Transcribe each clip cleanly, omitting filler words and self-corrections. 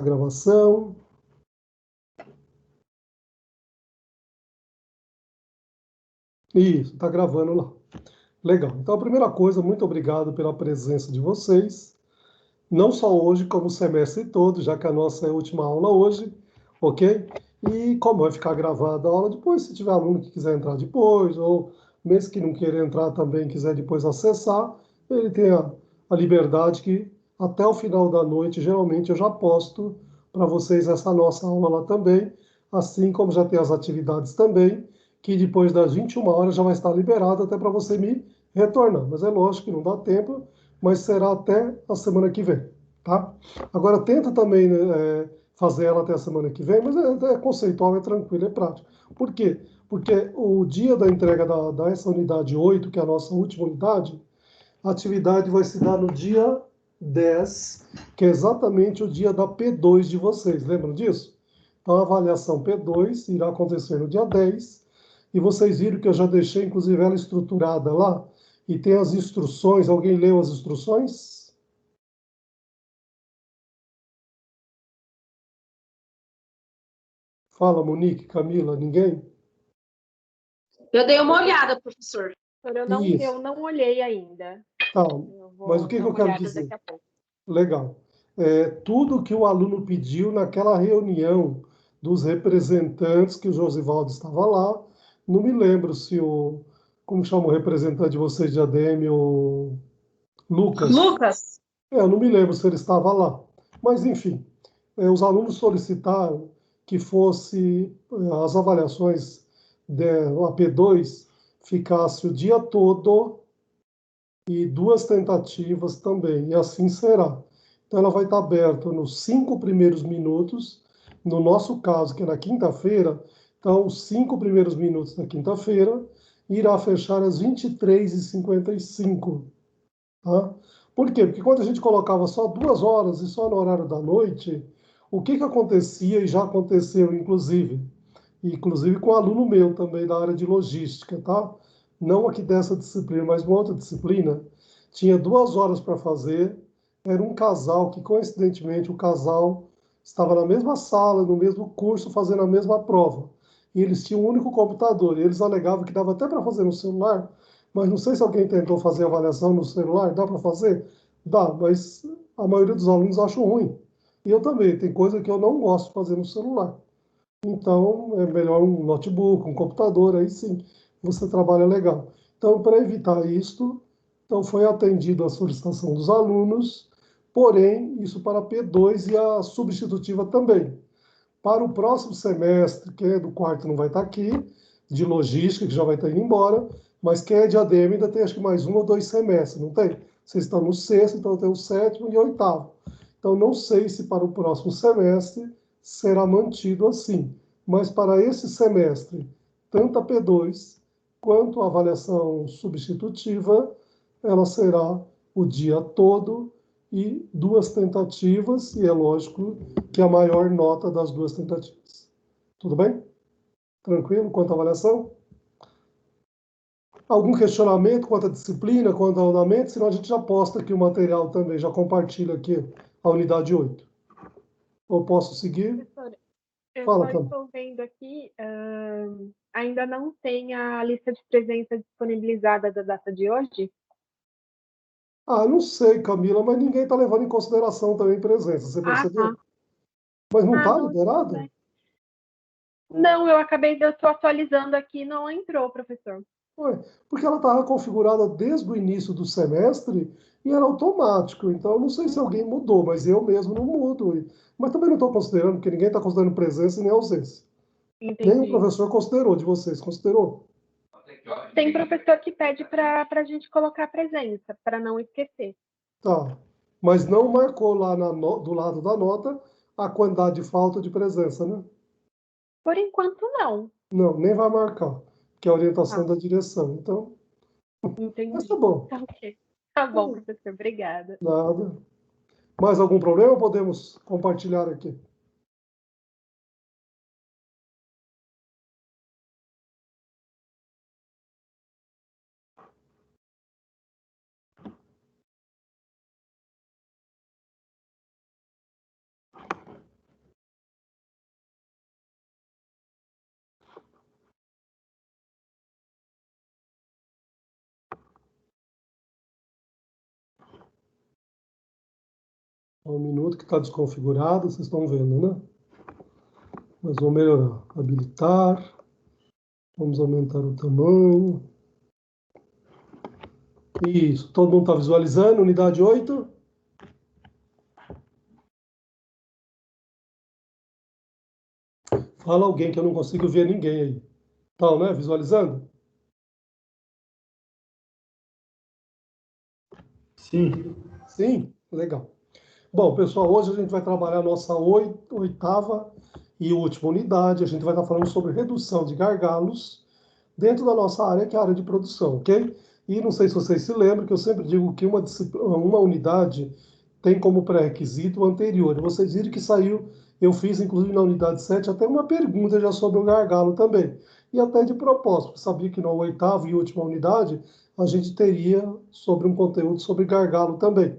Gravação. Isso, está gravando lá. Legal. Então, a primeira coisa, muito obrigado pela presença de vocês. Não só hoje, como o semestre todo, já que a nossa é a última aula hoje, ok? E como vai ficar gravada a aula depois, se tiver aluno que quiser entrar depois, ou mesmo que não queira entrar também, quiser depois acessar, ele tem a liberdade que até o final da noite, geralmente, eu já posto para vocês essa nossa aula lá também, assim como já tem as atividades também, que depois das 21 horas já vai estar liberado até para você me retornar. Mas é lógico que não dá tempo, mas será até a semana que vem, tá? Agora tenta também, né, fazer ela até a semana que vem, mas é conceitual, é tranquilo, é prático. Por quê? Porque o dia da entrega dessa unidade 8, que é a nossa última unidade, a atividade vai se dar no dia 10, que é exatamente o dia da P2 de vocês, lembram disso? Então a avaliação P2 irá acontecer no dia 10, e vocês viram que eu já deixei, inclusive, ela estruturada lá, e tem as instruções. Alguém leu as instruções? Fala, Monique, Camila, ninguém? Eu dei uma olhada, professor. Isso, Eu não olhei ainda. tá. Eu Mas o vou que dar que eu uma quero olhada dizer? daqui a pouco. Legal. Tudo que o aluno pediu naquela reunião dos representantes, que o Josivaldo estava lá, não me lembro se como chama o representante de vocês de ADM, o Lucas. Lucas, Eu não me lembro se ele estava lá. Mas, enfim, os alunos solicitaram que fosse as avaliações da P2 ficasse o dia todo e duas tentativas também, e assim será. Então, ela vai estar aberta nos 5 primeiros minutos, no nosso caso, que é na quinta-feira, então, os 5 primeiros minutos da quinta-feira, irá fechar às 23h55, tá? Por quê? Porque quando a gente colocava só 2 horas e só no horário da noite, o que que acontecia, e já aconteceu, inclusive com um aluno meu também da área de logística, tá? Não aqui dessa disciplina, mas uma outra disciplina, tinha 2 horas para fazer, era um casal que, coincidentemente, o casal estava na mesma sala, no mesmo curso, fazendo a mesma prova. E eles tinham um único computador, e eles alegavam que dava até para fazer no celular, mas não sei se alguém tentou fazer avaliação no celular, dá para fazer? Dá, mas a maioria dos alunos acham ruim. E eu também, tem coisa que eu não gosto de fazer no celular. Então, é melhor um notebook, um computador, aí sim, você trabalha legal. Então, para evitar isto, então foi atendida a solicitação dos alunos, porém, isso para P2 e a substitutiva também. Para o próximo semestre, quem é do quarto não vai estar aqui, de logística, que já vai estar indo embora, mas quem é de ADM ainda tem acho que mais 1 ou 2 semestres, não tem? Vocês estão no sexto, então tem o sétimo e o oitavo. Então não sei se para o próximo semestre será mantido assim, mas para esse semestre, tanto a P2 quanto a avaliação substitutiva, ela será o dia todo e duas tentativas, e é lógico que a maior nota das duas tentativas. Tudo bem? Tranquilo quanto à avaliação? Algum questionamento quanto à disciplina, quanto ao andamento? Senão a gente já posta aqui o material também, já compartilha aqui a unidade 8. Ou posso seguir? Professora, eu Fala, só Cam. estou vendo aqui, ainda não tem a lista de presença disponibilizada da data de hoje? Ah, não sei, Camila, mas ninguém está levando em consideração também presença, você Ah, tá. percebeu? Mas não está Não, tudo liberado? bem. Não, eu estou atualizando aqui, não entrou, professor. Ué, porque ela estava configurada desde o início do semestre e era automático. Então, eu não sei se alguém mudou, mas eu mesmo não mudo. Mas também não estou considerando, porque ninguém está considerando presença nem ausência. Nem o Entendi. professor considerou, de vocês considerou? Tem professor que pede para a gente colocar a presença, para não esquecer. Tá. Mas não marcou lá do lado da nota a quantidade de falta de presença, né? Por enquanto, não. Não, nem vai marcar, que é a orientação Ah, da direção. Então, mas tá entendi. bom. Tá ok. Tá bom, professor. Obrigada. Nada. Mais algum problema? Podemos compartilhar aqui. Um minuto que está desconfigurado, vocês estão vendo, né? Mas vamos melhorar. Habilitar. Vamos aumentar o tamanho. Isso. Todo mundo está visualizando? Unidade 8? Fala alguém que eu não consigo ver ninguém aí. Estão, né? Visualizando? Sim. Sim? Legal. Bom, pessoal, hoje a gente vai trabalhar a nossa oitava e última unidade. A gente vai estar falando sobre redução de gargalos dentro da nossa área, que é a área de produção, ok? E não sei se vocês se lembram que eu sempre digo que uma unidade tem como pré-requisito o anterior. Vocês viram que saiu, eu fiz inclusive na unidade 7 até uma pergunta já sobre o gargalo também. E até de propósito, sabia que na oitava e última unidade a gente teria sobre um conteúdo sobre gargalo também.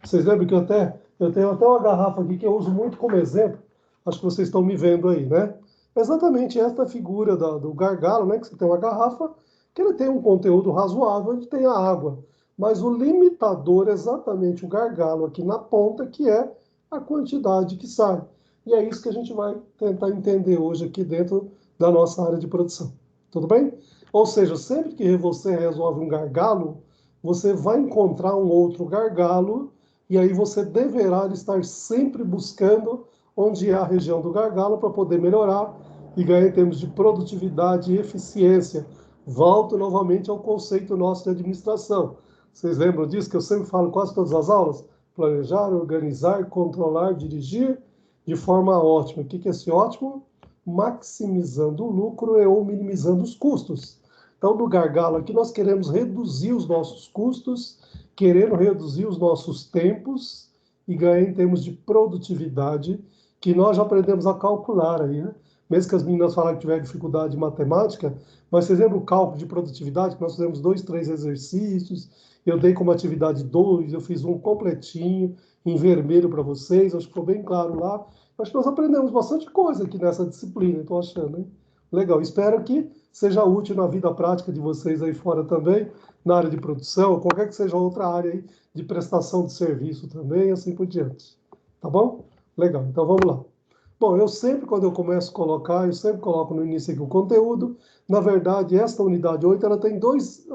Vocês lembram que eu tenho até uma garrafa aqui que eu uso muito como exemplo, acho que vocês estão me vendo aí, né? Exatamente esta figura do gargalo, né? Que você tem uma garrafa que ele tem um conteúdo razoável, onde tem a água. Mas o limitador é exatamente o gargalo aqui na ponta, que é a quantidade que sai. E é isso que a gente vai tentar entender hoje aqui dentro da nossa área de produção. Tudo bem? Ou seja, sempre que você resolve um gargalo, você vai encontrar um outro gargalo e aí você deverá estar sempre buscando onde é a região do gargalo para poder melhorar e ganhar em termos de produtividade e eficiência. Volto novamente ao conceito nosso de administração. Vocês lembram disso que eu sempre falo em quase todas as aulas? Planejar, organizar, controlar, dirigir de forma ótima. O que é esse ótimo? Maximizando o lucro ou minimizando os custos. Então, no gargalo aqui, nós queremos reduzir os nossos custos, querendo reduzir os nossos tempos e ganhar em termos de produtividade, que nós já aprendemos a calcular aí, né? Mesmo que as meninas falem que tiveram dificuldade de matemática, mas vocês lembram o cálculo de produtividade, que nós fizemos 2, 3 exercícios, eu dei como atividade 2, eu fiz um completinho, em vermelho para vocês, acho que ficou bem claro lá. Acho que nós aprendemos bastante coisa aqui nessa disciplina, estou achando, hein? Legal, espero que seja útil na vida prática de vocês aí fora também, na área de produção, qualquer que seja outra área aí de prestação de serviço também, assim por diante. Tá bom? Legal, então vamos lá. Bom, eu sempre, quando eu começo a colocar, eu sempre coloco no início aqui o conteúdo. Na verdade, esta unidade 8, ela tem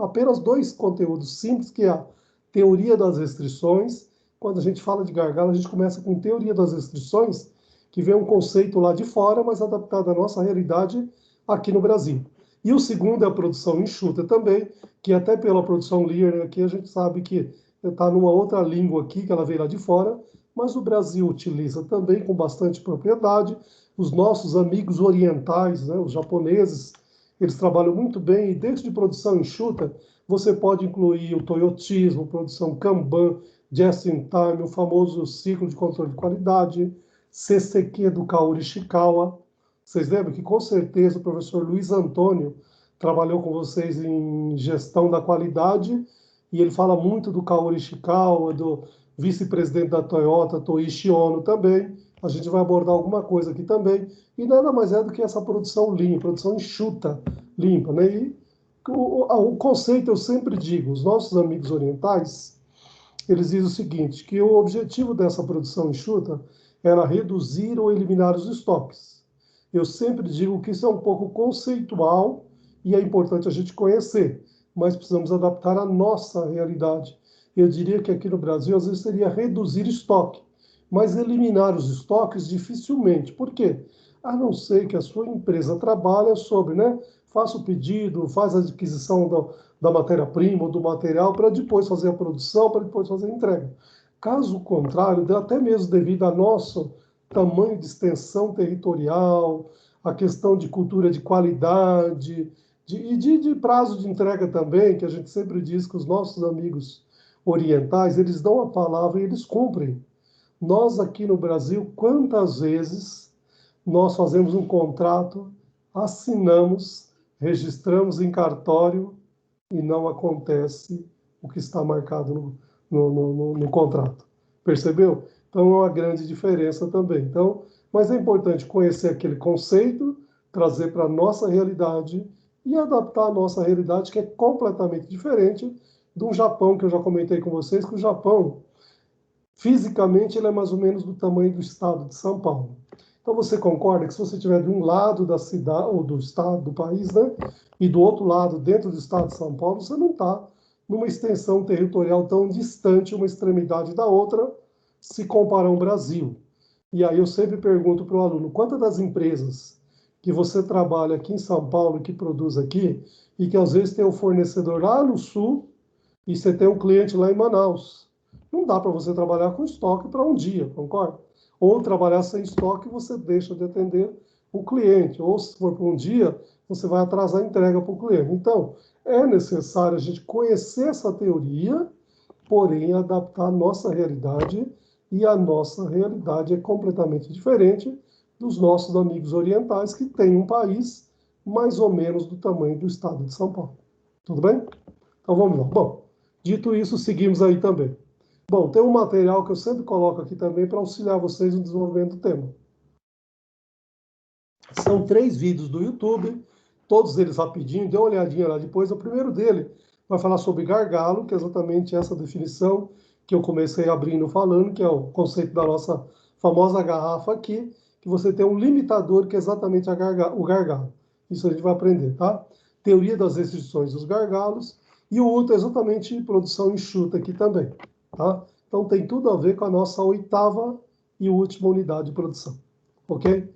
apenas dois conteúdos simples, que é a teoria das restrições. Quando a gente fala de gargalo, a gente começa com teoria das restrições, que vem um conceito lá de fora, mas adaptado à nossa realidade aqui no Brasil. E o segundo é a produção enxuta também, que até pela produção Lear aqui a gente sabe que está numa outra língua aqui, que ela veio lá de fora, mas o Brasil utiliza também com bastante propriedade. Os nossos amigos orientais, né, os japoneses, eles trabalham muito bem, e dentro de produção enxuta, você pode incluir o toyotismo, produção Kanban, just in time, o famoso ciclo de controle de qualidade, CCQ do Kaori Ishikawa. Vocês lembram que com certeza o professor Luiz Antônio trabalhou com vocês em gestão da qualidade, e ele fala muito do Kaori Ishikawa, do vice-presidente da Toyota, Toichi Ono também. A gente vai abordar alguma coisa aqui também. E nada mais é do que essa produção limpa, produção enxuta, limpa, né? E o conceito, eu sempre digo, os nossos amigos orientais, eles dizem o seguinte, que o objetivo dessa produção enxuta era reduzir ou eliminar os estoques. Eu sempre digo que isso é um pouco conceitual e é importante a gente conhecer, mas precisamos adaptar à nossa realidade. Eu diria que aqui no Brasil, às vezes, seria reduzir estoque, mas eliminar os estoques dificilmente. Por quê? A não ser que a sua empresa trabalhe sobre, né? Faça o pedido, faz a aquisição da matéria-prima ou do material para depois fazer a produção, para depois fazer a entrega. Caso contrário, até mesmo devido ao nosso tamanho de extensão territorial, a questão de cultura de qualidade de prazo de entrega também, que a gente sempre diz que os nossos amigos orientais, eles dão a palavra e eles cumprem. Nós aqui no Brasil, quantas vezes nós fazemos um contrato, assinamos, registramos em cartório e não acontece o que está marcado no contrato. Percebeu? Então, é uma grande diferença também. Então, mas é importante conhecer aquele conceito, trazer para a nossa realidade e adaptar a nossa realidade, que é completamente diferente do Japão, que eu já comentei com vocês, que o Japão, Fisicamente, ele é mais ou menos do tamanho do estado de São Paulo. Então, você concorda que se você estiver de um lado da cidade, ou do estado, do país, né, e do outro lado, dentro do estado de São Paulo, você não está numa extensão territorial tão distante uma extremidade da outra, se comparar ao Brasil. E aí eu sempre pergunto para o aluno, quantas das empresas que você trabalha aqui em São Paulo, que produz aqui, e que às vezes tem um fornecedor lá no sul, e você tem um cliente lá em Manaus. Não dá para você trabalhar com estoque para um dia, concorda? Ou trabalhar sem estoque, você deixa de atender o cliente. Ou se for para um dia, você vai atrasar a entrega para o cliente. Então, é necessário a gente conhecer essa teoria, porém adaptar a nossa realidade, e a nossa realidade é completamente diferente dos nossos amigos orientais, que têm um país mais ou menos do tamanho do estado de São Paulo. Tudo bem? Então vamos lá. Bom, dito isso, seguimos aí também. Bom, tem um material que eu sempre coloco aqui também para auxiliar vocês no desenvolvimento do tema. São 3 vídeos do YouTube, todos eles rapidinho, dê uma olhadinha lá depois. O primeiro dele vai falar sobre gargalo, que é exatamente essa definição que eu comecei abrindo falando, que é o conceito da nossa famosa garrafa aqui, que você tem um limitador que é exatamente o gargalo. Isso a gente vai aprender, tá? Teoria das restrições dos gargalos, e o outro é exatamente produção enxuta aqui também, tá? Então tem tudo a ver com a nossa 8ª e última unidade de produção, ok?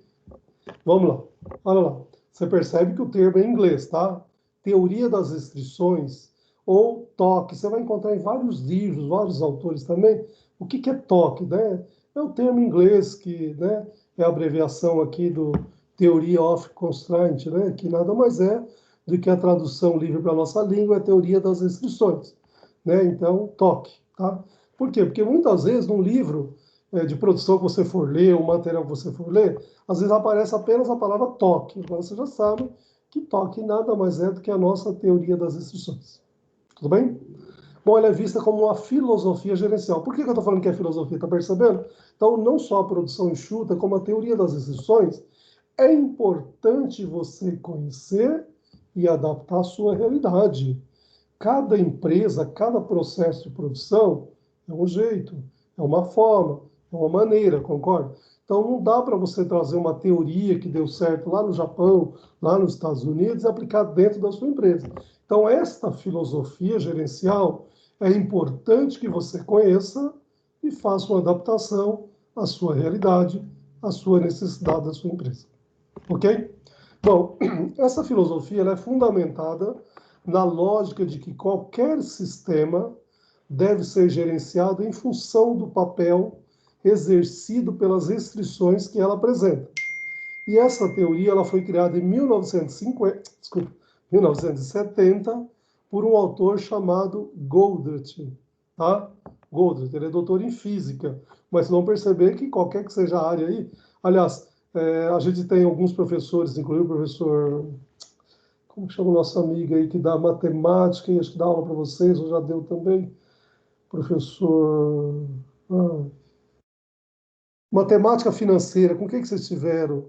Vamos lá, olha lá. Você percebe que o termo é em inglês, tá? Teoria das restrições ou TOC. Você vai encontrar em vários livros, vários autores também. O que é TOC, né? É o termo em inglês que, né, é a abreviação aqui do Theory of Constraint, né? Que nada mais é do que a tradução livre para a nossa língua, é a teoria das restrições, né? Então, TOC, tá? Por quê? Porque muitas vezes num livro de produção que você for ler, o material que você for ler, às vezes aparece apenas a palavra toque. Agora você já sabe que toque nada mais é do que a nossa teoria das restrições. Tudo bem? Bom, ela é vista como uma filosofia gerencial. Por que eu estou falando que é filosofia? Está percebendo? Então, não só a produção enxuta, como a teoria das restrições, é importante você conhecer e adaptar à sua realidade. Cada empresa, cada processo de produção é um jeito, é uma forma, é uma maneira, concorda? Então não dá para você trazer uma teoria que deu certo lá no Japão, lá nos Estados Unidos e aplicar dentro da sua empresa. Então esta filosofia gerencial é importante que você conheça e faça uma adaptação à sua realidade, à sua necessidade da sua empresa. Ok? Bom, essa filosofia ela é fundamentada na lógica de que qualquer sistema deve ser gerenciado em função do papel exercido pelas restrições que ela apresenta. E essa teoria ela foi criada em 1970 por um autor chamado Goldratt. Tá? Goldratt, ele é doutor em física, mas vão perceber que qualquer que seja a área aí, aliás, a gente tem alguns professores, inclusive o professor, como chama o nosso amigo aí, que dá matemática, e acho que dá aula para vocês, ou já deu também, professor... matemática financeira, com o que vocês tiveram?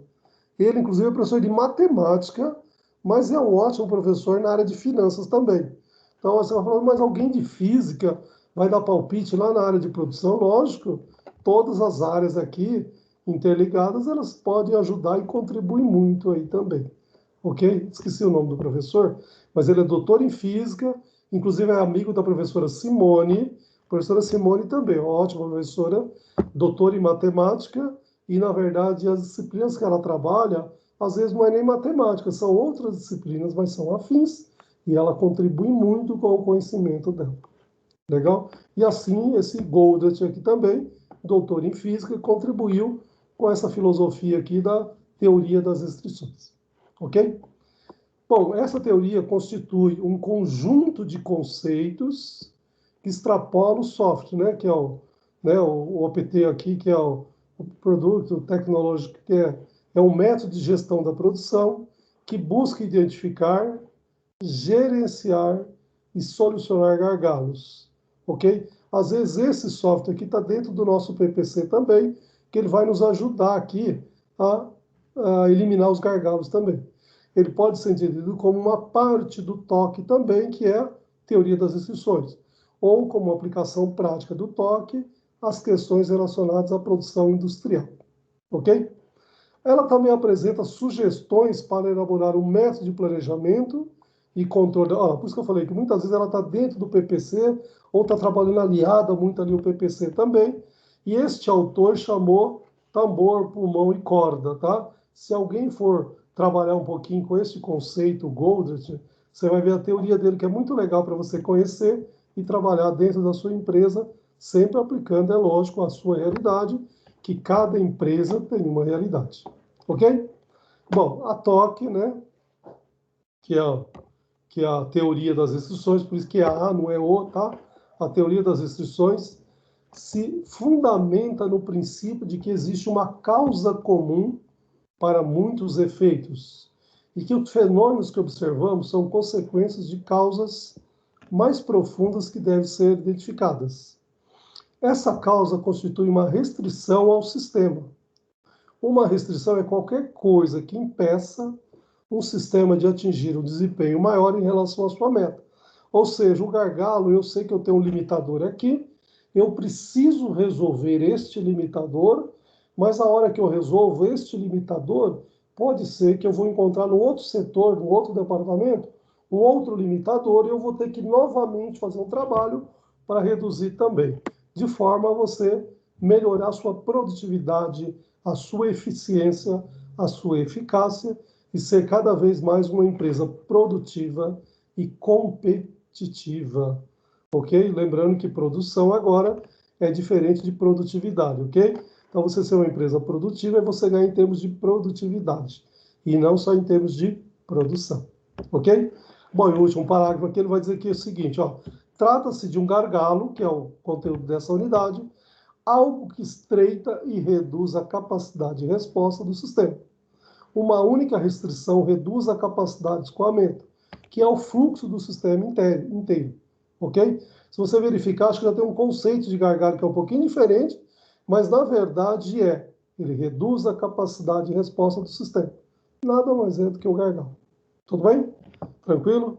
Ele, inclusive, é professor de matemática, mas é um ótimo professor na área de finanças também. Então, você vai falar, mas alguém de física vai dar palpite lá na área de produção? Lógico, todas as áreas aqui interligadas, elas podem ajudar e contribuir muito aí também. Ok? Esqueci o nome do professor, mas ele é doutor em física, inclusive é amigo da professora Simone. A professora Simone também, uma ótima professora, doutora em matemática, e, na verdade, as disciplinas que ela trabalha, às vezes não é nem matemática, são outras disciplinas, mas são afins, e ela contribui muito com o conhecimento dela. Legal? E assim, esse Goldratt aqui também, doutor em física, contribuiu com essa filosofia aqui da teoria das restrições. Ok? Bom, essa teoria constitui um conjunto de conceitos que extrapola o software, né, que é o OPT aqui, que é o produto tecnológico, que é um método de gestão da produção que busca identificar, gerenciar e solucionar gargalos, ok? Às vezes esse software aqui está dentro do nosso PPC também, que ele vai nos ajudar aqui a eliminar os gargalos também. Ele pode ser entendido como uma parte do TOC também, que é a teoria das restrições, ou como uma aplicação prática do TOC, as questões relacionadas à produção industrial, ok? Ela também apresenta sugestões para elaborar um método de planejamento e controle. Por isso que eu falei que muitas vezes ela está dentro do PPC ou está trabalhando aliada muito ali o PPC também. E este autor chamou tambor, pulmão e corda, tá? Se alguém for trabalhar um pouquinho com esse conceito, Goldrich, você vai ver a teoria dele, que é muito legal para você conhecer e trabalhar dentro da sua empresa, sempre aplicando, é lógico, a sua realidade, que cada empresa tem uma realidade, ok? Bom, a TOC, né, que é a teoria das restrições, por isso que é a, não é o, tá? A teoria das restrições se fundamenta no princípio de que existe uma causa comum para muitos efeitos e que os fenômenos que observamos são consequências de causas mais profundas que devem ser identificadas. Essa causa constitui uma restrição ao sistema. Uma restrição é qualquer coisa que impeça um sistema de atingir um desempenho maior em relação à sua meta. Ou seja, o gargalo, eu sei que eu tenho um limitador aqui, eu preciso resolver este limitador, mas a hora que eu resolvo este limitador, pode ser que eu vou encontrar no outro setor, no outro departamento, um outro limitador, e eu vou ter que novamente fazer um trabalho para reduzir também, de forma a você melhorar a sua produtividade, a sua eficiência, a sua eficácia e ser cada vez mais uma empresa produtiva e competitiva, ok? Lembrando que produção agora é diferente de produtividade, ok? Então, você ser uma empresa produtiva é você ganhar em termos de produtividade e não só em termos de produção, ok? Bom, e o último parágrafo aqui ele vai dizer que é o seguinte, ó, trata-se de um gargalo, que é o conteúdo dessa unidade, algo que estreita e reduz a capacidade de resposta do sistema. Uma única restrição reduz a capacidade de escoamento, que é o fluxo do sistema inteiro, ok? Se você verificar, acho que já tem um conceito de gargalo que é um pouquinho diferente, mas na verdade ele reduz a capacidade de resposta do sistema. Nada mais é do que o gargalo. Tudo bem? Tranquilo?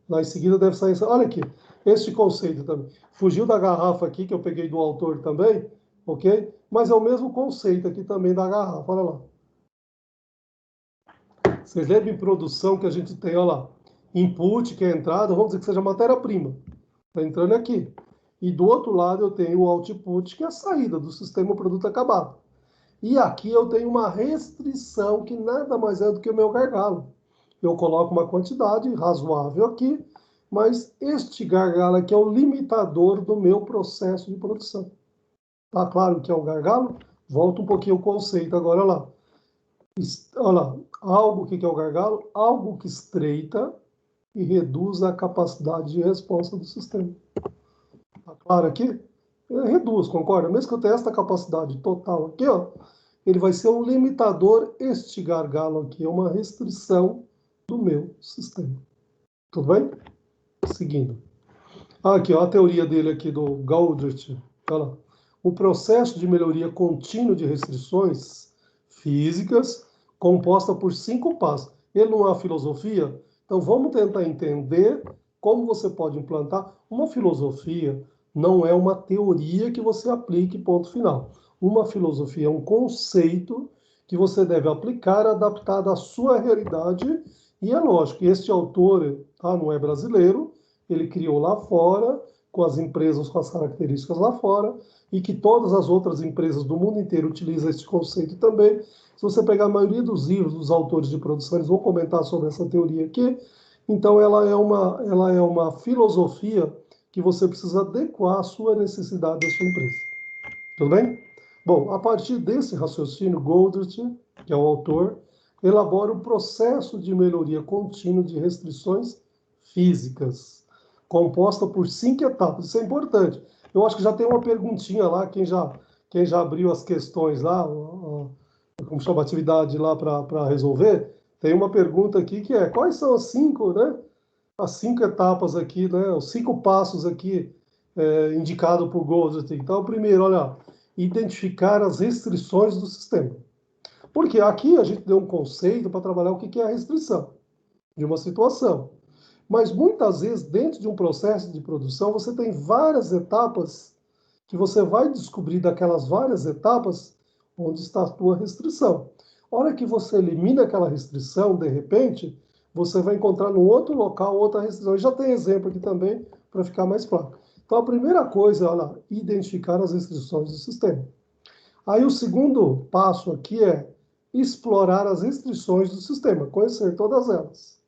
Lá em seguida deve sair... Olha aqui, este conceito também. Fugiu da garrafa aqui, que eu peguei do autor também, ok? Mas é o mesmo conceito aqui também da garrafa, olha lá. Vocês lembram em produção que a gente tem, olha lá, input, que é a entrada, vamos dizer que seja matéria-prima. Está entrando aqui. E do outro lado eu tenho o output, que é a saída do sistema produto acabado. E aqui eu tenho uma restrição, que nada mais é do que o meu gargalo. Eu coloco uma quantidade razoável aqui, mas este gargalo aqui é o limitador do meu processo de produção. Tá claro que é o gargalo? Volta um pouquinho o conceito agora lá. Olha lá, algo que é o gargalo? Algo que estreita e reduz a capacidade de resposta do sistema. Tá claro aqui? Ele reduz, concorda? Mesmo que eu tenha esta capacidade total aqui, ó, ele vai ser um limitador. Este gargalo aqui é uma restrição do meu sistema. Tudo bem? Seguindo. Aqui, ó, a teoria dele aqui do Goldrich. Olha lá. O processo de melhoria contínua de restrições físicas composta por 5 passos. Ele não é uma filosofia? Então vamos tentar entender como você pode implantar. Uma filosofia não é uma teoria que você aplique, ponto final. Uma filosofia é um conceito que você deve aplicar adaptado à sua realidade. E é lógico que este autor não é brasileiro, ele criou lá fora, com as empresas com as características lá fora, e que todas as outras empresas do mundo inteiro utilizam esse conceito também. Se você pegar a maioria dos livros dos autores de produção, eles vão comentar sobre essa teoria aqui. Então, ela é uma filosofia que você precisa adequar à sua necessidade da sua empresa. Tudo bem? Bom, a partir desse raciocínio, Goldrich, que é o autor, elabora um processo de melhoria contínua de restrições físicas, composta por 5 etapas. Isso é importante. Eu acho que já tem uma perguntinha lá, quem já abriu as questões lá, como chama a atividade lá para resolver, tem uma pergunta aqui que é, quais são as 5, né? As 5 etapas aqui, né? Os 5 passos aqui indicados por Goldrich. Então, primeiro, olha, identificar as restrições do sistema. Porque aqui a gente deu um conceito para trabalhar o que é a restrição de uma situação. Mas muitas vezes, dentro de um processo de produção, você tem várias etapas que você vai descobrir daquelas várias etapas onde está a tua restrição. A hora que você elimina aquela restrição, de repente, você vai encontrar no outro local outra restrição. E já tem exemplo aqui também, para ficar mais claro. Então, a primeira coisa é, olha, identificar as restrições do sistema. Aí, o segundo passo aqui é explorar as restrições do sistema, conhecer todas elas.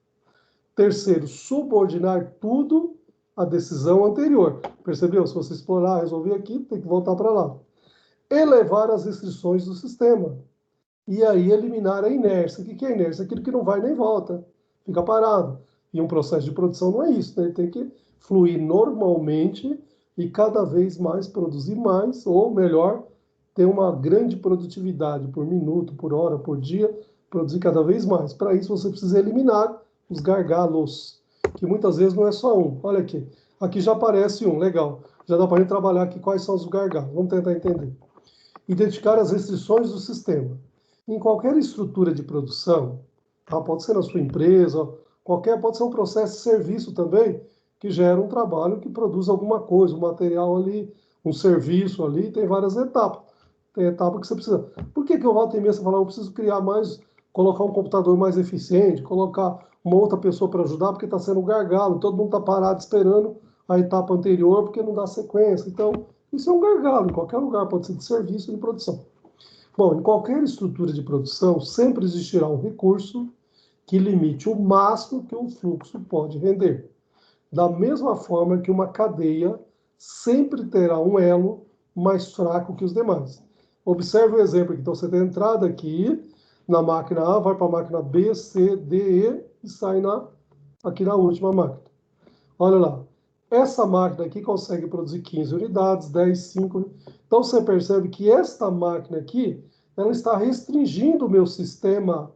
Terceiro, subordinar tudo à decisão anterior. Percebeu? Se você explorar, resolver aqui, tem que voltar para lá. Elevar as restrições do sistema. E aí eliminar a inércia. O que é inércia? Aquilo que não vai nem volta, fica parado. E um processo de produção não é isso, né? Ele tem que fluir normalmente e cada vez mais produzir mais, ou melhor, ter uma grande produtividade por minuto, por hora, por dia, produzir cada vez mais. Para isso você precisa eliminar os gargalos, que muitas vezes não é só um. Olha aqui, aqui já aparece um, legal. Já dá para a gente trabalhar aqui quais são os gargalos. Vamos tentar entender. Identificar as restrições do sistema. Em qualquer estrutura de produção, tá? Pode ser na sua empresa, pode ser um processo de serviço também, que gera um trabalho que produz alguma coisa, um material ali, um serviço ali, tem várias etapas. Tem etapa que você precisa. Por que eu volto em mesa e falar, eu preciso criar mais, colocar um computador mais eficiente, colocar uma outra pessoa para ajudar, porque está sendo um gargalo, todo mundo está parado esperando a etapa anterior, porque não dá sequência. Então, isso é um gargalo, em qualquer lugar, pode ser de serviço ou de produção. Bom, em qualquer estrutura de produção, sempre existirá um recurso que limite o máximo que um fluxo pode render. Da mesma forma que uma cadeia sempre terá um elo mais fraco que os demais. Observe o exemplo aqui. Então, você tem a entrada aqui na máquina A, vai para a máquina B, C, D, E e sai aqui na última máquina. Olha lá. Essa máquina aqui consegue produzir 15 unidades, 10, 5. Então, você percebe que esta máquina aqui, ela está restringindo o meu sistema,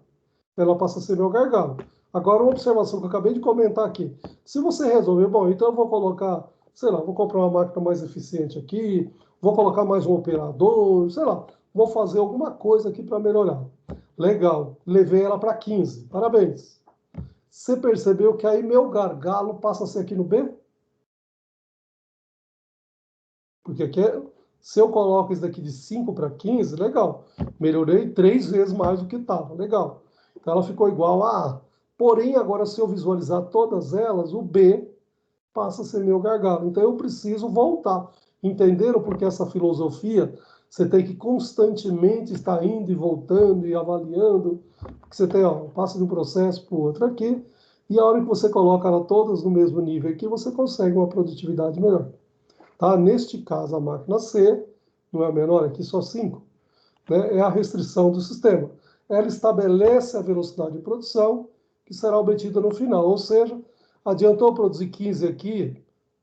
ela passa a ser meu gargalo. Agora, uma observação que eu acabei de comentar aqui. Se você resolver, bom, então eu vou colocar, sei lá, vou comprar uma máquina mais eficiente aqui, vou colocar mais um operador, sei lá, vou fazer alguma coisa aqui para melhorar. Legal, levei ela para 15, parabéns. Você percebeu que aí meu gargalo passa a ser aqui no B? Porque aqui, se eu coloco isso daqui de 5 para 15, legal. Melhorei 3 vezes mais do que estava, legal. Então ela ficou igual a A. Porém, agora se eu visualizar todas elas, o B passa a ser meu gargalo. Então eu preciso voltar. Entenderam porque essa filosofia você tem que constantemente estar indo e voltando e avaliando? Porque você tem, ó, passa de um processo para o outro aqui, e a hora que você coloca elas todas no mesmo nível aqui, você consegue uma produtividade melhor. Tá? Neste caso, a máquina C, não é a menor, aqui só 5, né? É a restrição do sistema. Ela estabelece a velocidade de produção que será obtida no final. Ou seja, adiantou produzir 15 aqui,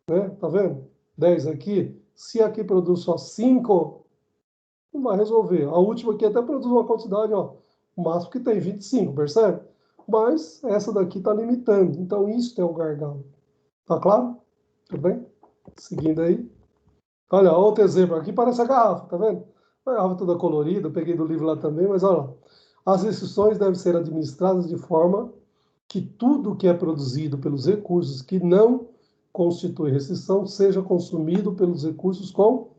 né? Tá vendo? 10 aqui. Se aqui produz só 5, não vai resolver. A última aqui até produz uma quantidade, ó, o máximo que tem, 25, percebe? Mas essa daqui está limitando. Então, isso é o gargalo. Tá claro? Tudo bem? Seguindo aí. Olha, outro exemplo. Aqui parece a garrafa, tá vendo? A garrafa toda colorida, eu peguei do livro lá também, mas olha lá. As restrições devem ser administradas de forma que tudo que é produzido pelos recursos que não constituem restrição seja consumido pelos recursos com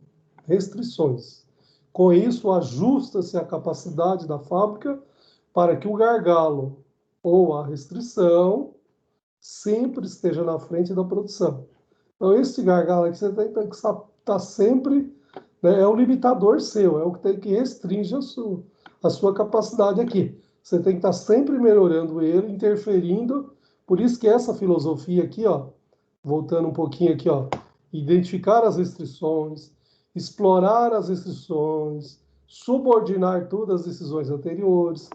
restrições. Com isso, ajusta-se a capacidade da fábrica para que o gargalo ou a restrição sempre esteja na frente da produção. Então, esse gargalo aqui você tem que estar sempre, né, é o limitador seu, é o que tem que restringir a sua capacidade aqui. Você tem que estar sempre melhorando ele, interferindo. Por isso que essa filosofia aqui, ó, voltando um pouquinho aqui, ó, identificar as restrições, explorar as restrições, subordinar todas as decisões anteriores,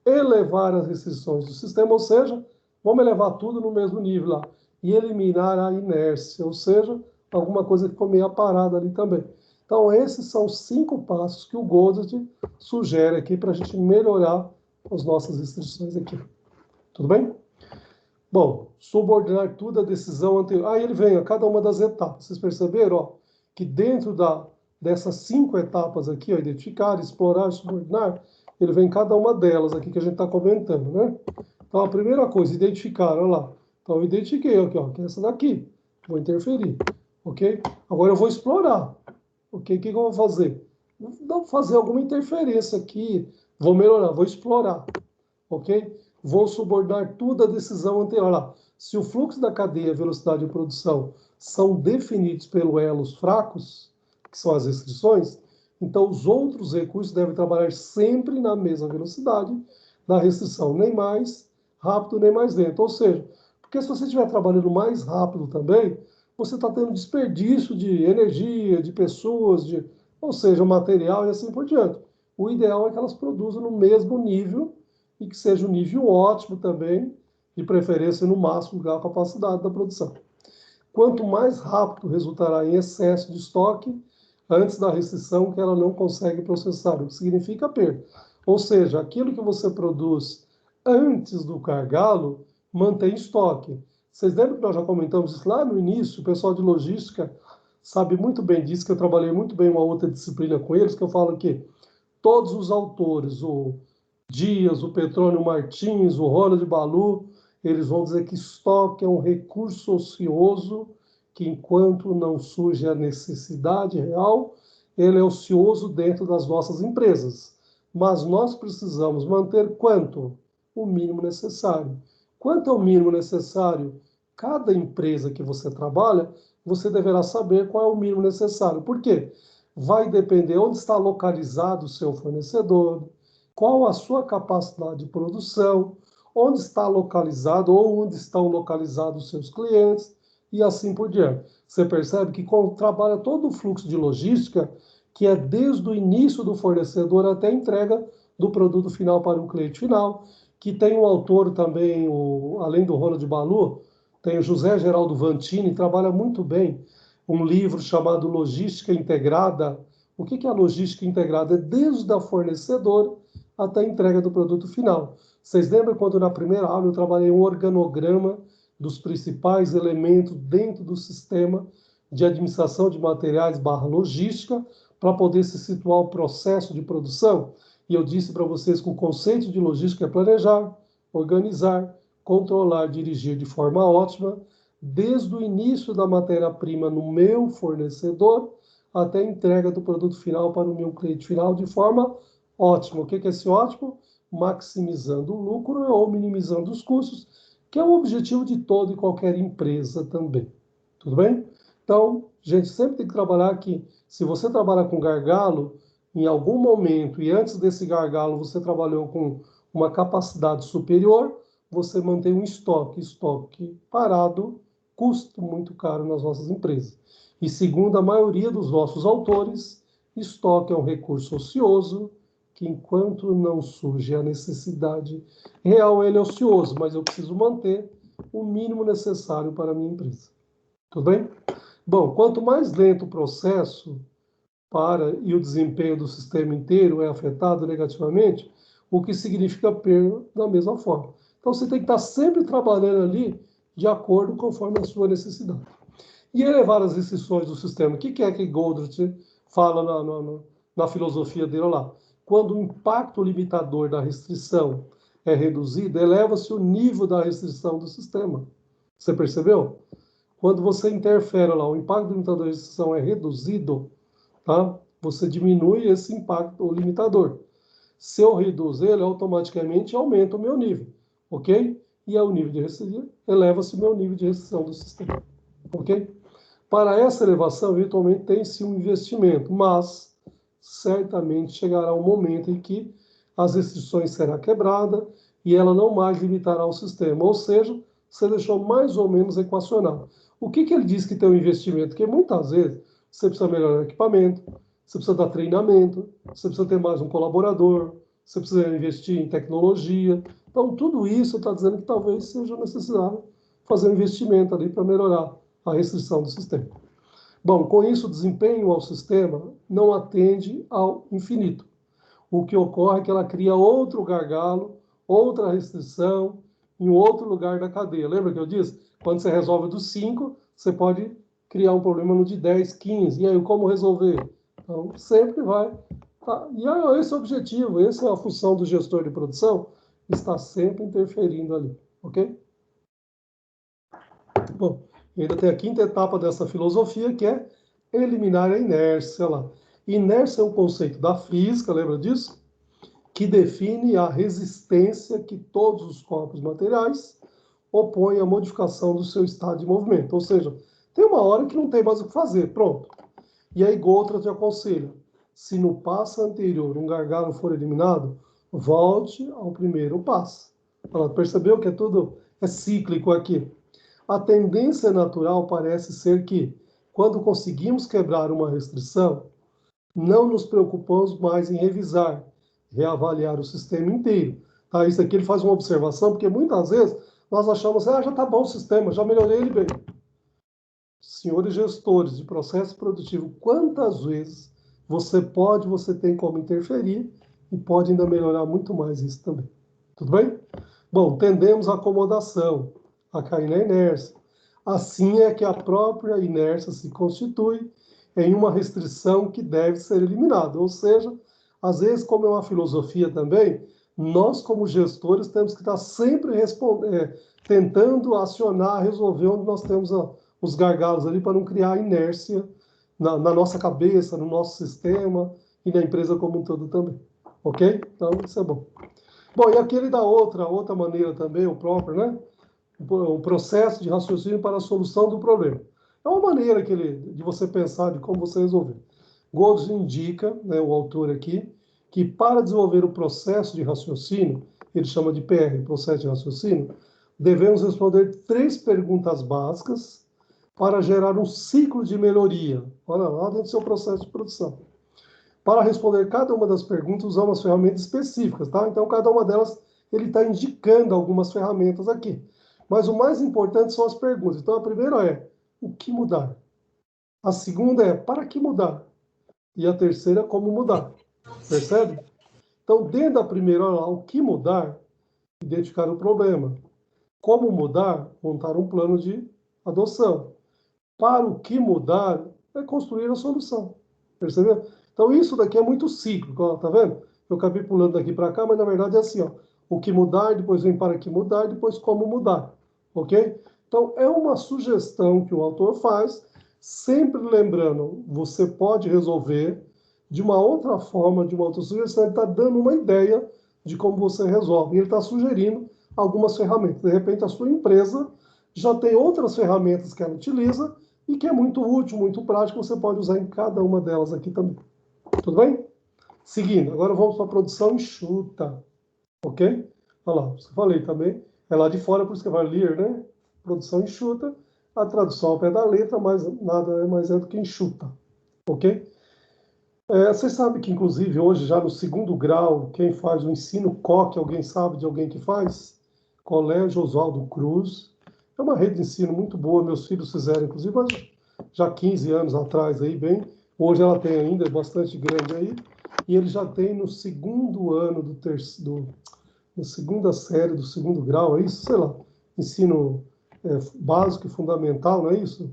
elevar as restrições do sistema, ou seja, vamos elevar tudo no mesmo nível lá, e eliminar a inércia, ou seja, alguma coisa que ficou meio parada ali também. Então, esses são os 5 passos que o Goddard sugere aqui para a gente melhorar as nossas restrições aqui. Tudo bem? Bom, subordinar tudo à decisão anterior. Aí ele vem a cada uma das etapas. Vocês perceberam, ó, que dentro dessas 5 etapas aqui, ó, identificar, explorar, subordinar, ele vem cada uma delas aqui que a gente está comentando, né? Então, a primeira coisa, identificar, olha lá. Então, eu identifiquei aqui, ó, que é essa daqui. Vou interferir, ok? Agora eu vou explorar. ok? O que eu vou fazer? Vou fazer alguma interferência aqui, vou melhorar, vou explorar, ok? Vou subordinar tudo à decisão anterior. Lá, se o fluxo da cadeia, velocidade de produção são definidos pelos elos fracos, que são as restrições, então os outros recursos devem trabalhar sempre na mesma velocidade da restrição, nem mais rápido, nem mais lento. Ou seja, porque se você estiver trabalhando mais rápido também, você está tendo desperdício de energia, de pessoas, ou seja, material e assim por diante. O ideal é que elas produzam no mesmo nível e que seja um nível ótimo também, de preferência no máximo da capacidade da produção. Quanto mais rápido resultará em excesso de estoque, antes da restrição que ela não consegue processar, o que significa perda. Ou seja, aquilo que você produz antes do gargalo, mantém estoque. Vocês lembram que nós já comentamos isso lá no início? O pessoal de logística sabe muito bem disso, que eu trabalhei muito bem uma outra disciplina com eles, que eu falo que todos os autores, o Dias, o Petrônio Martins, o Ronald Balu, eles vão dizer que estoque é um recurso ocioso que, enquanto não surge a necessidade real, ele é ocioso dentro das nossas empresas. Mas nós precisamos manter quanto? O mínimo necessário. Quanto é o mínimo necessário? Cada empresa que você trabalha, você deverá saber qual é o mínimo necessário. Por quê? Vai depender onde está localizado o seu fornecedor, qual a sua capacidade de produção, onde está localizado ou onde estão localizados os seus clientes e assim por diante. Você percebe que trabalha todo o fluxo de logística, que é desde o início do fornecedor até a entrega do produto final para o cliente final, que tem um autor também, além do Ronald Balu, tem o José Geraldo Vantini, trabalha muito bem um livro chamado Logística Integrada. O que é a logística integrada? É desde a fornecedor até a entrega do produto final. Vocês lembram quando na primeira aula eu trabalhei um organograma dos principais elementos dentro do sistema de administração de materiais / logística para poder se situar o processo de produção? E eu disse para vocês que o conceito de logística é planejar, organizar, controlar, dirigir de forma ótima, desde o início da matéria-prima no meu fornecedor até a entrega do produto final para o meu cliente final de forma ótima. O que é esse ótimo? Maximizando o lucro ou minimizando os custos, que é o objetivo de toda e qualquer empresa também. Tudo bem? Então, gente, sempre tem que trabalhar aqui. Se você trabalha com gargalo, em algum momento, e antes desse gargalo você trabalhou com uma capacidade superior, você mantém um estoque parado, custa muito caro nas nossas empresas. E segundo a maioria dos nossos autores, estoque é um recurso ocioso, que enquanto não surge a necessidade real, ele é ocioso, mas eu preciso manter o mínimo necessário para a minha empresa. Tudo bem? Bom, quanto mais lento o processo e o desempenho do sistema inteiro é afetado negativamente, o que significa perda da mesma forma. Então, você tem que estar sempre trabalhando ali de acordo conforme a sua necessidade. E elevar as restrições do sistema. O que é que Goldrich fala na filosofia dele lá? Quando o impacto limitador da restrição é reduzido, eleva-se o nível da restrição do sistema. Você percebeu? Quando você interfere lá, o impacto limitador da restrição é reduzido, tá? Você diminui esse impacto limitador. Se eu reduzo ele, automaticamente aumenta o meu nível, ok? E ao nível de restrição, eleva-se o meu nível de restrição do sistema, ok? Para essa elevação, eventualmente tem-se um investimento, mas certamente chegará um momento em que as restrições serão quebradas e ela não mais limitará o sistema, ou seja, você deixou mais ou menos equacionado. O que ele diz que tem um investimento? Porque muitas vezes você precisa melhorar o equipamento, você precisa dar treinamento, você precisa ter mais um colaborador, você precisa investir em tecnologia. Então, tudo isso está dizendo que talvez seja necessário fazer um investimento ali para melhorar a restrição do sistema. Bom, com isso, o desempenho ao sistema não atende ao infinito. O que ocorre é que ela cria outro gargalo, outra restrição, em outro lugar da cadeia. Lembra que eu disse? Quando você resolve do 5, você pode criar um problema no de 10, 15. E aí, como resolver? Então, sempre vai. Tá? E esse é o objetivo, essa é a função do gestor de produção, está sempre interferindo ali, ok? Bom, ainda tem a quinta etapa dessa filosofia, que é eliminar a inércia lá. Inércia é um conceito da física, lembra disso? Que define a resistência que todos os corpos materiais opõem à modificação do seu estado de movimento. Ou seja, tem uma hora que não tem mais o que fazer, pronto. E aí Gottrat te aconselha, se no passo anterior um gargalo for eliminado, volte ao primeiro passo. Percebeu que tudo é cíclico aqui? A tendência natural parece ser que, quando conseguimos quebrar uma restrição, não nos preocupamos mais em revisar, reavaliar o sistema inteiro. Tá? Isso aqui ele faz uma observação, porque muitas vezes nós achamos, já está bom o sistema, já melhorei ele bem. Senhores gestores de processo produtivo, quantas vezes você tem como interferir e pode ainda melhorar muito mais isso também. Tudo bem? Bom, tendemos à acomodação, a cair na inércia. Assim é que a própria inércia se constitui em uma restrição que deve ser eliminada. Ou seja, às vezes, como é uma filosofia também, nós como gestores temos que estar sempre tentando acionar, resolver onde nós temos os gargalos ali para não criar inércia na nossa cabeça, no nosso sistema e na empresa como um todo também. Ok? Então, isso é bom. Bom, e aqui ele dá outra maneira também, o próprio, né? O processo de raciocínio para a solução do problema. É uma maneira de você pensar de como você resolver. Goldman indica, né, o autor aqui, que para desenvolver o processo de raciocínio, ele chama de PR, processo de raciocínio, devemos responder 3 perguntas básicas para gerar um ciclo de melhoria. Olha lá dentro do seu processo de produção. Para responder cada uma das perguntas, usamos ferramentas específicas, tá? Então, cada uma delas, ele está indicando algumas ferramentas aqui. Mas o mais importante são as perguntas. Então, a primeira é, o que mudar? A segunda é, para que mudar? E a terceira, como mudar? Percebe? Então, dentro da primeira, olha lá, o que mudar? Identificar o problema. Como mudar? Montar um plano de adoção. Para o que mudar? É construir a solução. Percebeu? Então, isso daqui é muito cíclico, ó, tá vendo? Eu acabei pulando daqui para cá, mas na verdade é assim, ó. O que mudar, depois vem para que mudar, depois como mudar. Ok? Então, é uma sugestão que o autor faz, sempre lembrando, você pode resolver de uma outra forma, de uma outra sugestão. Ele está dando uma ideia de como você resolve. E ele está sugerindo algumas ferramentas. De repente, a sua empresa já tem outras ferramentas que ela utiliza e que é muito útil, muito prático, você pode usar em cada uma delas aqui também. Tudo bem? Seguindo, agora vamos para a produção enxuta. Ok? Olha lá, você falei também. É lá de fora, por isso que vai ler, né? Produção enxuta. A tradução ao pé da letra, mas nada mais é do que enxuta. Ok? Vocês sabem que, inclusive, hoje, já no 2º grau, quem faz o ensino COC, alguém sabe de alguém que faz? Colégio Oswaldo Cruz. É uma rede de ensino muito boa, meus filhos fizeram, inclusive, mas já 15 anos atrás, aí, bem. Hoje ela tem ainda, é bastante grande aí. E ele já tem no 2º ano na 2ª série do 2º grau, é isso? Sei lá, ensino básico e fundamental, não é isso?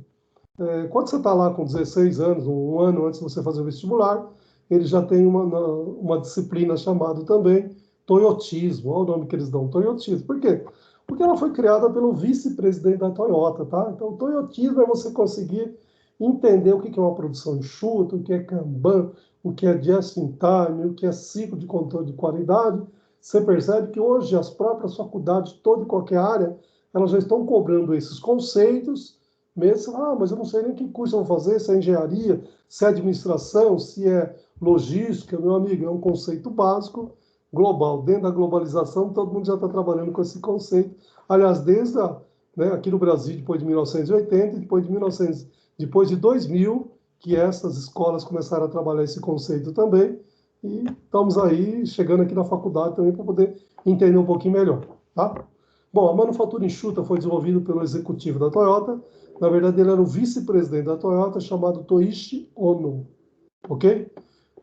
Quando você está lá com 16 anos, um ano antes de você fazer o vestibular, ele já tem uma disciplina chamada também Toyotismo. Olha o nome que eles dão, Toyotismo. Por quê? Porque ela foi criada pelo vice-presidente da Toyota, tá? Então, o Toyotismo é você conseguir entender o que é uma produção enxuta, o que é Kanban, o que é just-in-time, o que é ciclo de controle de qualidade. Você percebe que hoje as próprias faculdades, toda e qualquer área, elas já estão cobrando esses conceitos, mesmo, mas eu não sei nem que curso eu vou fazer, se é engenharia, se é administração, se é logística, meu amigo, é um conceito básico, global. Dentro da globalização, todo mundo já está trabalhando com esse conceito. Aliás, desde aqui no Brasil, depois de 1980, depois de 2000, que essas escolas começaram a trabalhar esse conceito também, e estamos aí chegando aqui na faculdade também para poder entender um pouquinho melhor, tá? Bom, a manufatura enxuta foi desenvolvida pelo executivo da Toyota. Na verdade, ele era o vice-presidente da Toyota, chamado Toichi Ono, ok?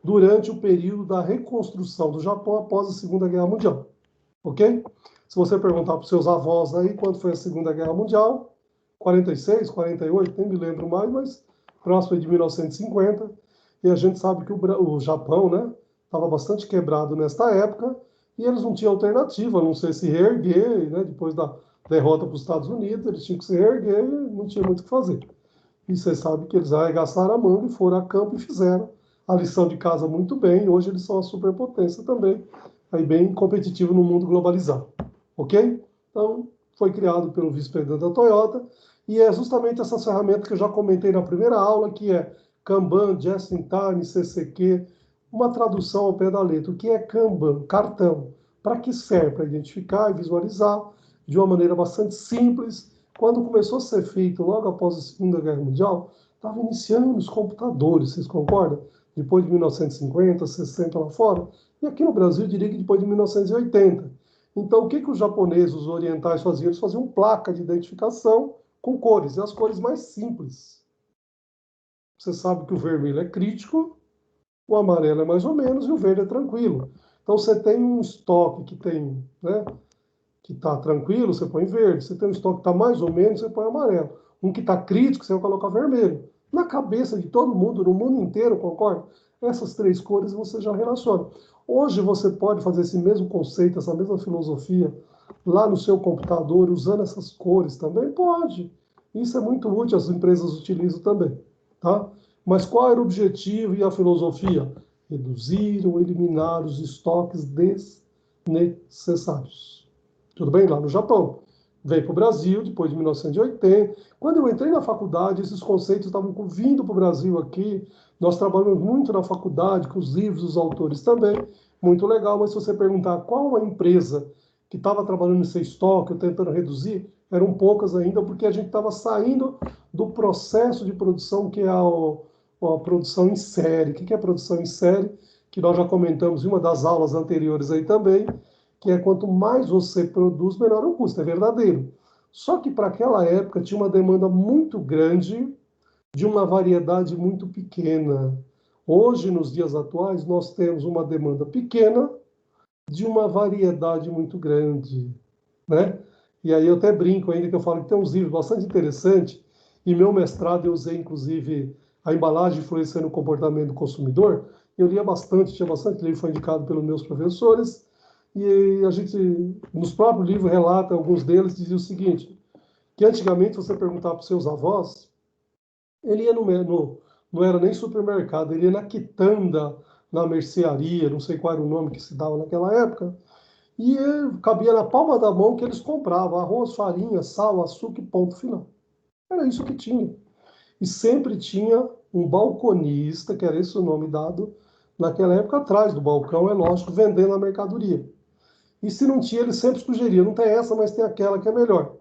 Durante o período da reconstrução do Japão após a Segunda Guerra Mundial, ok? Se você perguntar para os seus avós aí quando foi a Segunda Guerra Mundial, 46, 48, nem me lembro mais, mas próximo de 1950, e a gente sabe que o Japão, né, estava bastante quebrado nesta época, e eles não tinham alternativa, a não ser se reerguer, né, depois da derrota para os Estados Unidos, eles tinham que se reerguer e não tinha muito o que fazer. E você sabe que eles arregaçaram a manga e foram a campo e fizeram a lição de casa muito bem. E hoje eles são uma superpotência também, aí bem competitivo no mundo globalizado. Ok? Então, foi criado pelo vice-presidente da Toyota. E é justamente essa ferramenta que eu já comentei na primeira aula, que é Kanban, Just-in-Time, CCQ, uma tradução ao pé da letra. O que é Kanban? Cartão. Para que serve? Para identificar e visualizar de uma maneira bastante simples. Quando começou a ser feito logo após a Segunda Guerra Mundial, estava iniciando os computadores, vocês concordam? Depois de 1950, 60 lá fora. E aqui no Brasil, eu diria que depois de 1980. Então, o que os japoneses, os orientais faziam? Eles faziam placa de identificação com cores, e as cores mais simples. Você sabe que o vermelho é crítico, o amarelo é mais ou menos e o verde é tranquilo. Então, você tem um estoque que tem, né, que está tranquilo, você põe verde. Você tem um estoque que está mais ou menos, você põe amarelo. Um que está crítico, você vai colocar vermelho. Na cabeça de todo mundo, no mundo inteiro, concorda? Essas três cores você já relaciona. Hoje você pode fazer esse mesmo conceito, essa mesma filosofia, lá no seu computador, usando essas cores também? Pode. Isso é muito útil, as empresas utilizam também. Tá? Mas qual era o objetivo e a filosofia? Reduzir ou eliminar os estoques desnecessários. Tudo bem? Lá no Japão. Veio para o Brasil depois de 1980. Quando eu entrei na faculdade, esses conceitos estavam vindo para o Brasil aqui. Nós trabalhamos muito na faculdade, com os livros, os autores também. Muito legal, mas se você perguntar qual a empresa que estava trabalhando nesse estoque, tentando reduzir, eram poucas ainda, porque a gente estava saindo do processo de produção que é a produção em série. O que é a produção em série? Que nós já comentamos em uma das aulas anteriores aí também, que é quanto mais você produz, menor o custo, é verdadeiro. Só que para aquela época tinha uma demanda muito grande de uma variedade muito pequena. Hoje, nos dias atuais, nós temos uma demanda pequena de uma variedade muito grande, né? E aí eu até brinco ainda que eu falo que tem uns livros bastante interessantes, e meu mestrado eu usei, inclusive, a embalagem influenciando o comportamento do consumidor. Eu lia bastante, tinha bastante livro, foi indicado pelos meus professores, e a gente, nos próprios livros, relata, alguns deles dizia o seguinte, que antigamente você perguntava para os seus avós, ele ia não era nem supermercado, ele ia na quitanda, na mercearia, não sei qual era o nome que se dava naquela época, e cabia na palma da mão que eles compravam arroz, farinha, sal, açúcar e ponto final. Era isso que tinha. E sempre tinha um balconista, que era esse o nome dado naquela época, atrás do balcão, é lógico, vendendo a mercadoria. E se não tinha, ele sempre sugeria, não tem essa, mas tem aquela que é melhor.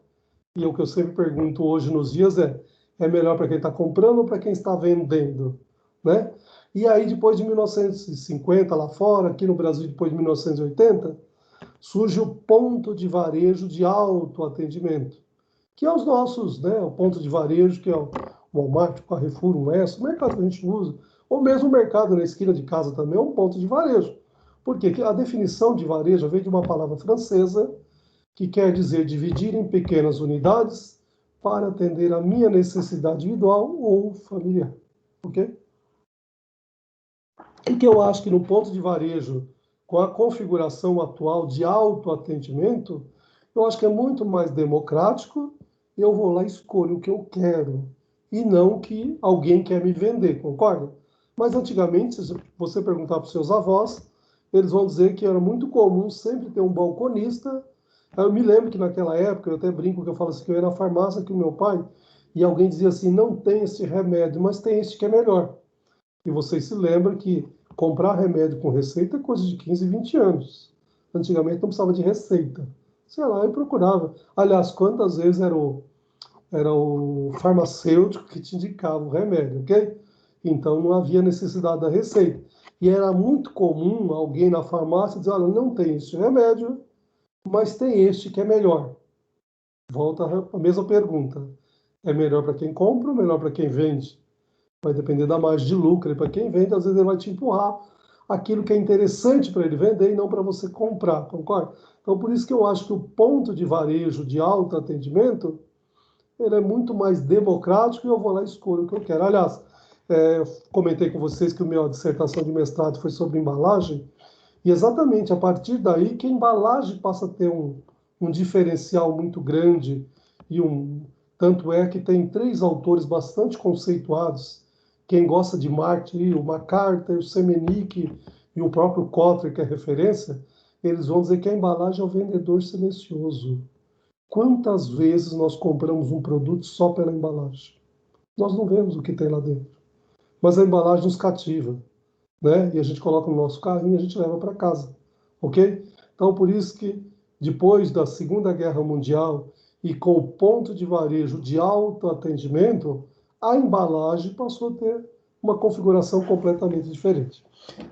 E o que eu sempre pergunto hoje nos dias é melhor para quem está comprando ou para quem está vendendo? Né? E aí, depois de 1950 lá fora, aqui no Brasil, depois de 1980, surge o ponto de varejo de autoatendimento, que é os nossos, né? O ponto de varejo, que é o Walmart, o Carrefour, o Esso, o mercado que a gente usa, ou mesmo o mercado na esquina de casa também é um ponto de varejo. Por quê? Porque a definição de varejo vem de uma palavra francesa que quer dizer dividir em pequenas unidades para atender a minha necessidade individual ou familiar. Ok? E que eu acho que no ponto de varejo, com a configuração atual de autoatendimento, eu acho que é muito mais democrático, eu vou lá e escolho o que eu quero, e não o que alguém quer me vender, concorda? Mas antigamente, se você perguntar para os seus avós, eles vão dizer que era muito comum sempre ter um balconista. Eu me lembro que naquela época, eu até brinco que eu falo assim, que eu ia na farmácia com o meu pai, e alguém dizia assim, não tem esse remédio, mas tem este que é melhor. E vocês se lembram que comprar remédio com receita é coisa de 15, 20 anos. Antigamente não precisava de receita. Sei lá, eu procurava. Aliás, quantas vezes era o farmacêutico que te indicava o remédio, ok? Então não havia necessidade da receita. E era muito comum alguém na farmácia dizer, olha, não tem este remédio, mas tem este que é melhor. Volta a mesma pergunta. É melhor para quem compra ou melhor para quem vende? Vai depender da margem de lucro. E para quem vende, às vezes ele vai te empurrar aquilo que é interessante para ele vender e não para você comprar, concorda? Então, por isso que eu acho que o ponto de varejo de autoatendimento, ele é muito mais democrático e eu vou lá e escolho o que eu quero. Aliás, comentei com vocês que a minha dissertação de mestrado foi sobre embalagem, e exatamente a partir daí que a embalagem passa a ter um diferencial muito grande e Tanto é que tem 3 autores bastante conceituados, quem gosta de marketing, o McCarthy, o Semenic e o próprio Kotler, que é referência, eles vão dizer que a embalagem é o vendedor silencioso. Quantas vezes nós compramos um produto só pela embalagem? Nós não vemos o que tem lá dentro. Mas a embalagem nos cativa, né? E a gente coloca no nosso carrinho e a gente leva para casa, ok? Então, por isso que depois da Segunda Guerra Mundial e com o ponto de varejo de autoatendimento, a embalagem passou a ter uma configuração completamente diferente.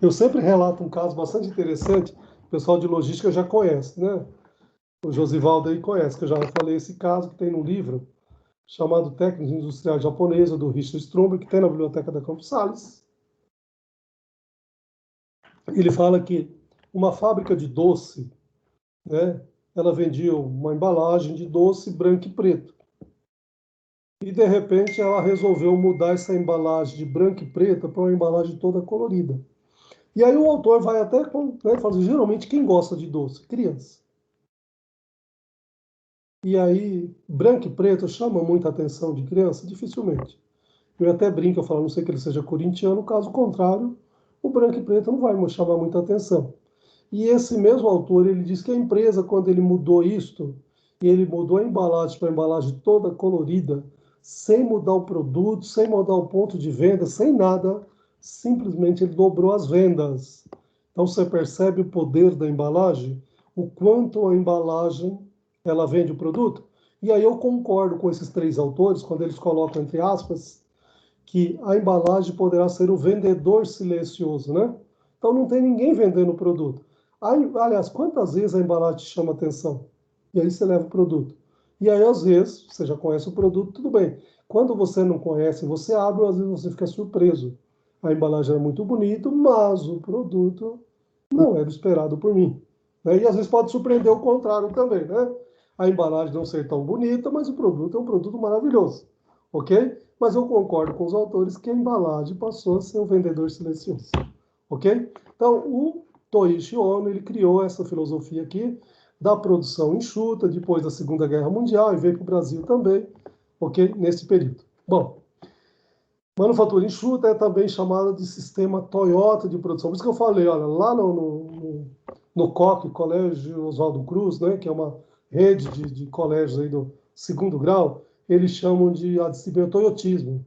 Eu sempre relato um caso bastante interessante, o pessoal de logística já conhece, né? O Josivaldo aí conhece, que eu já falei esse caso que tem no livro chamado Técnicas Industriais Japonesa, do Richard Stromberg, que tem na biblioteca da Campos Sales. Ele fala que uma fábrica de doce, né, ela vendia uma embalagem de doce branco e preto. E, de repente, ela resolveu mudar essa embalagem de branco e preta para uma embalagem toda colorida. E aí o autor vai até, né, fazer, geralmente, quem gosta de doce? Criança. E aí, branco e preto chama muita atenção de criança? Dificilmente. Eu até brinco, eu falo, a não sei que ele seja corintiano, caso contrário, o branco e preto não vai chamar muita atenção. E esse mesmo autor, ele diz que a empresa, quando ele mudou isto, e ele mudou a embalagem para a embalagem toda colorida, sem mudar o produto, sem mudar o ponto de venda, sem nada, simplesmente ele dobrou as vendas. Então você percebe o poder da embalagem, o quanto a embalagem ela vende o produto. E aí eu concordo com esses 3 autores, quando eles colocam entre aspas, que a embalagem poderá ser o vendedor silencioso, né? Então não tem ninguém vendendo o produto. Aí, aliás, quantas vezes a embalagem te chama atenção? E aí você leva o produto. E aí, às vezes, você já conhece o produto, tudo bem. Quando você não conhece, você abre, às vezes você fica surpreso. A embalagem era muito bonita, mas o produto não era esperado por mim. Né? E às vezes pode surpreender o contrário também, né? A embalagem não ser tão bonita, mas o produto é um produto maravilhoso. Ok? Mas eu concordo com os autores que a embalagem passou a ser o vendedor silencioso. Ok? Então, o Toichi Ono, ele criou essa filosofia aqui da produção enxuta depois da Segunda Guerra Mundial e veio para o Brasil também, ok? Nesse período. Bom, manufatura enxuta é também chamada de sistema Toyota de produção. Por isso que eu falei, olha, lá no COC, Colégio Oswaldo Cruz, né, que é uma rede de colégios aí do 2º grau, eles chamam de a disciplina Toyotismo,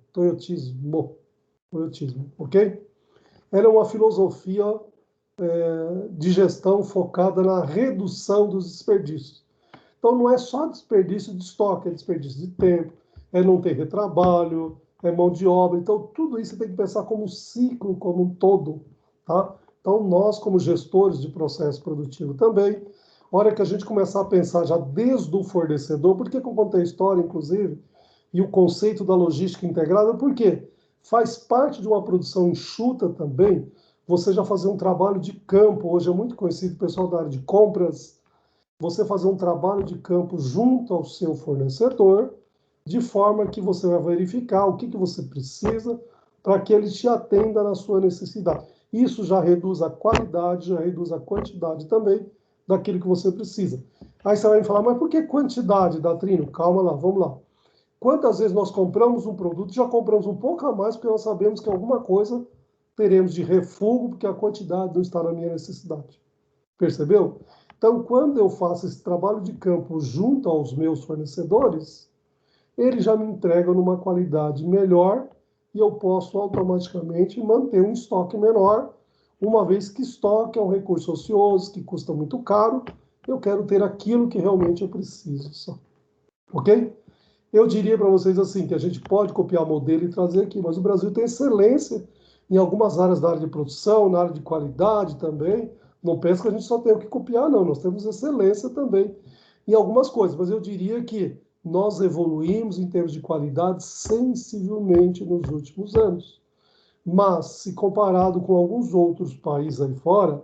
ok? Ela é uma filosofia de gestão focada na redução dos desperdícios. Então, não é só desperdício de estoque, é desperdício de tempo, é não ter retrabalho, é mão de obra. Então, tudo isso você tem que pensar como um ciclo, como um todo. Tá? Então, nós, como gestores de processo produtivo também, a hora que a gente começar a pensar já desde o fornecedor, por que eu contei a história, inclusive, e o conceito da logística integrada? Por quê? Faz parte de uma produção enxuta também, você já fazer um trabalho de campo, hoje é muito conhecido o pessoal da área de compras, você fazer um trabalho de campo junto ao seu fornecedor, de forma que você vai verificar o que você precisa para que ele te atenda na sua necessidade. Isso já reduz a qualidade, já reduz a quantidade também daquilo que você precisa. Aí você vai me falar, mas por que quantidade, Datrino? Calma lá, vamos lá. Quantas vezes nós compramos um produto, já compramos um pouco a mais, porque nós sabemos que alguma coisa teremos de refúgio, porque a quantidade não está na minha necessidade. Percebeu? Então, quando eu faço esse trabalho de campo junto aos meus fornecedores, eles já me entregam numa qualidade melhor e eu posso automaticamente manter um estoque menor, uma vez que estoque é um recurso ocioso, que custa muito caro, eu quero ter aquilo que realmente eu preciso só. Ok? Eu diria para vocês assim, que a gente pode copiar modelo e trazer aqui, mas o Brasil tem excelência em algumas áreas da área de produção, na área de qualidade também. Não penso que a gente só tem o que copiar, não. Nós temos excelência também em algumas coisas, mas eu diria que nós evoluímos em termos de qualidade sensivelmente nos últimos anos. Mas, se comparado com alguns outros países aí fora,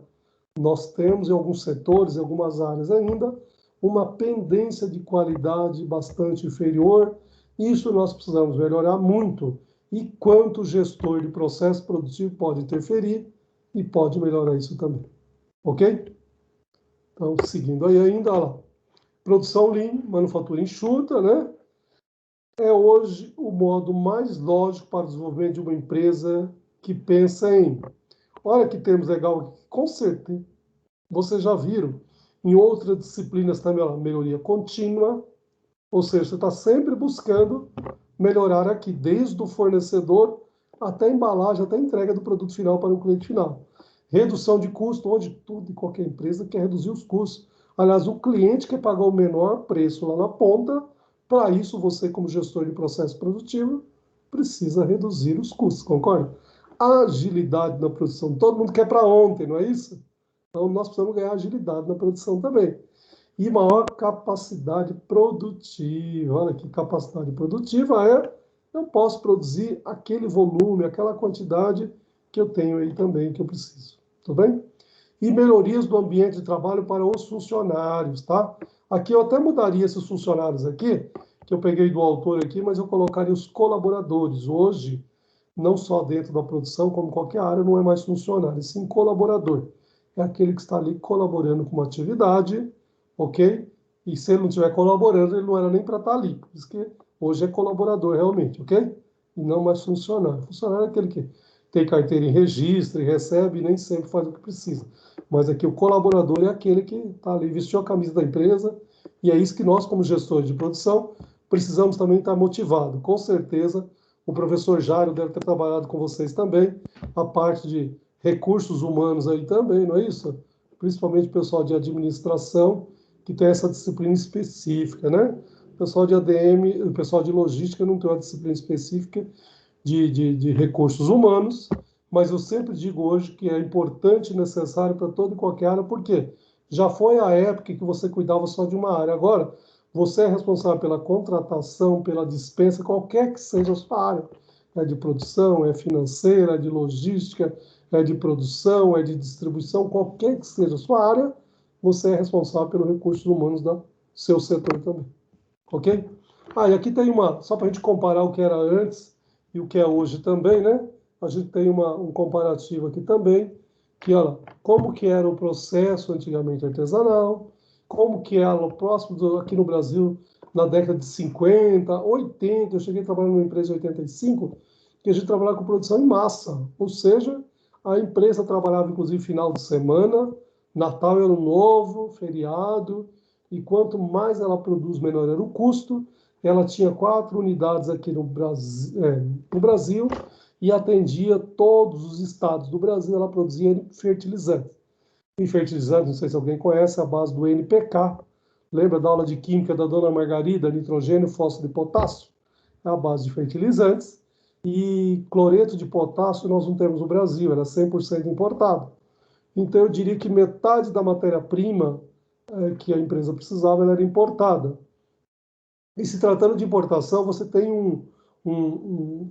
nós temos em alguns setores, em algumas áreas ainda, uma pendência de qualidade bastante inferior. Isso nós precisamos melhorar muito. E quanto o gestor de processo produtivo pode interferir e pode melhorar isso também. Ok? Então, seguindo aí ainda, olha lá. Produção Lean, manufatura enxuta, né? é hoje o modo mais lógico para o desenvolvimento de uma empresa que pensa em... Olha que termos legal aqui, com certeza, vocês já viram, em outras disciplinas também, ó, melhoria contínua, ou seja, você está sempre buscando melhorar aqui, desde o fornecedor até a embalagem, até a entrega do produto final para o cliente final. Redução de custo, onde tudo e qualquer empresa quer reduzir os custos. Aliás, o cliente quer pagar o menor preço lá na ponta. Para isso, você, como gestor de processo produtivo, precisa reduzir os custos, concorda? Agilidade na produção. Todo mundo quer para ontem, não é isso? Então, nós precisamos ganhar agilidade na produção também. E maior capacidade produtiva. Olha que capacidade produtiva eu posso produzir aquele volume, aquela quantidade que eu tenho aí também, que eu preciso. Tudo bem? E melhorias do ambiente de trabalho para os funcionários, tá? Aqui eu até mudaria esses funcionários aqui, que eu peguei do autor aqui, mas eu colocaria os colaboradores. Hoje, não só dentro da produção, como qualquer área, não é mais funcionário, sim colaborador. É aquele que está ali colaborando com uma atividade, ok? E se ele não estiver colaborando, ele não era nem para estar ali. Por isso que hoje é colaborador realmente, ok? E não mais funcionário. Funcionário é aquele que tem carteira em registro e recebe e nem sempre faz o que precisa. Mas aqui o colaborador é aquele que está ali, vestiu a camisa da empresa, e é isso que nós, como gestores de produção, precisamos também estar motivados. Com certeza, o professor Jairo deve ter trabalhado com vocês também, a parte de recursos humanos aí também, não é isso? Principalmente o pessoal de administração, que tem essa disciplina específica, né? O pessoal de ADM, o pessoal de logística não tem uma disciplina específica de recursos humanos, mas eu sempre digo hoje que é importante e necessário para toda e qualquer área, porque já foi a época que você cuidava só de uma área. Agora, você é responsável pela contratação, pela dispensa, qualquer que seja a sua área. É de produção, é financeira, é de logística, é de produção, é de distribuição, qualquer que seja a sua área, você é responsável pelos recursos humanos do seu setor também. Ok? E aqui tem só para a gente comparar o que era antes e o que é hoje também, né? A gente tem um comparativo aqui também, que olha, como que era o processo antigamente artesanal, como que era o próximo aqui no Brasil na década de 50, 80, eu cheguei a trabalhar numa empresa em 85, que a gente trabalhava com produção em massa, ou seja, a empresa trabalhava inclusive final de semana, Natal e Ano Novo, feriado, e quanto mais ela produz, menor era o custo. Ela tinha 4 unidades aqui no Brasil e atendia todos os estados do Brasil. Ela produzia fertilizantes. E fertilizantes, não sei se alguém conhece, a base do NPK. Lembra da aula de química da dona Margarida? Nitrogênio, fósforo e potássio. É a base de fertilizantes. E cloreto de potássio nós não temos no Brasil, era 100% importado. Então eu diria que metade da matéria-prima que a empresa precisava, ela era importada. E se tratando de importação, você tem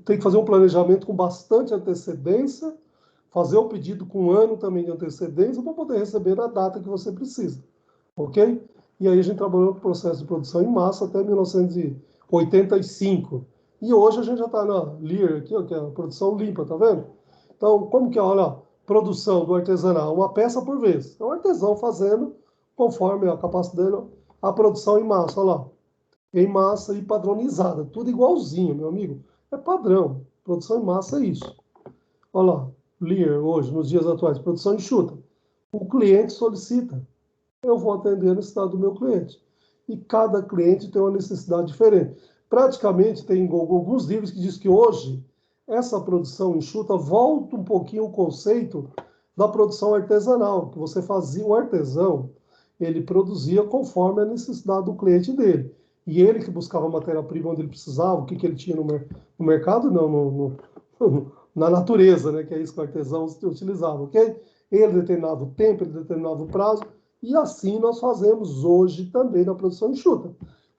tem que fazer um planejamento com bastante antecedência, fazer o pedido com 1 ano também de antecedência para poder receber na data que você precisa, ok? E aí a gente trabalhou com o processo de produção em massa até 1985. E hoje a gente já está na Lear aqui, ó, que é a produção limpa, tá vendo? Então, como que é? Olha, produção do artesanal, uma peça por vez. É o artesão fazendo conforme a capacidade dele, a produção em massa, olha lá. Em massa e padronizada, tudo igualzinho, meu amigo. É padrão. Produção em massa é isso. Olha lá, Lear hoje, nos dias atuais, produção enxuta. O cliente solicita. Eu vou atender a necessidade do meu cliente. E cada cliente tem uma necessidade diferente. Praticamente tem alguns livros que diz que hoje essa produção enxuta volta um pouquinho o conceito da produção artesanal, que você fazia, o artesão, ele produzia conforme a necessidade do cliente dele. E ele que buscava a matéria-prima onde ele precisava, o que ele tinha no mercado, não, na natureza, né, que é isso que o artesão utilizava, ok? Ele determinava o tempo, ele determinava o prazo, e assim nós fazemos hoje também na produção enxuta.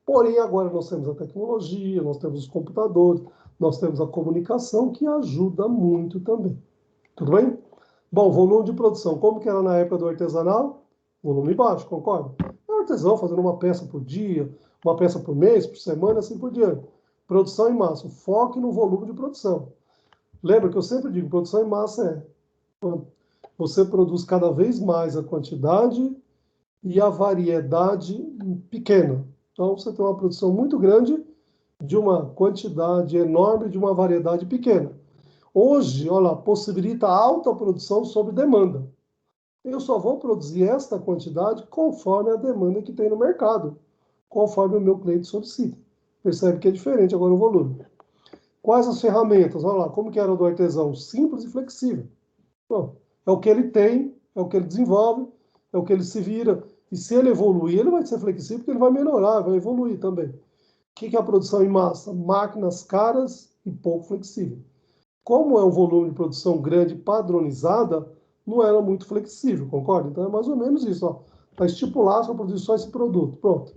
Porém, agora nós temos a tecnologia, nós temos os computadores, nós temos a comunicação, que ajuda muito também. Tudo bem? Bom, volume de produção. Como que era na época do artesanal? Volume baixo, concorda? É o artesão fazendo uma peça por dia, uma peça por mês, por semana, assim por diante. Produção em massa. Foque no volume de produção. Lembra que eu sempre digo, produção em massa você produz cada vez mais a quantidade e a variedade pequena. Então, você tem uma produção muito grande de uma quantidade enorme, de uma variedade pequena. Hoje, olha lá, possibilita alta produção sob demanda. Eu só vou produzir esta quantidade conforme a demanda que tem no mercado, conforme o meu cliente solicita. Percebe que é diferente agora o volume. Quais as ferramentas? Olha lá, como que era o do artesão? Simples e flexível. Bom, é o que ele tem, é o que ele desenvolve, é o que ele se vira. E se ele evoluir, ele vai ser flexível, porque ele vai melhorar, vai evoluir também. O que é a produção em massa? Máquinas caras e pouco flexível. Como é um volume de produção grande, padronizada, não era muito flexível, concorda? Então é mais ou menos isso. Está estipulado para produzir só esse produto. Pronto.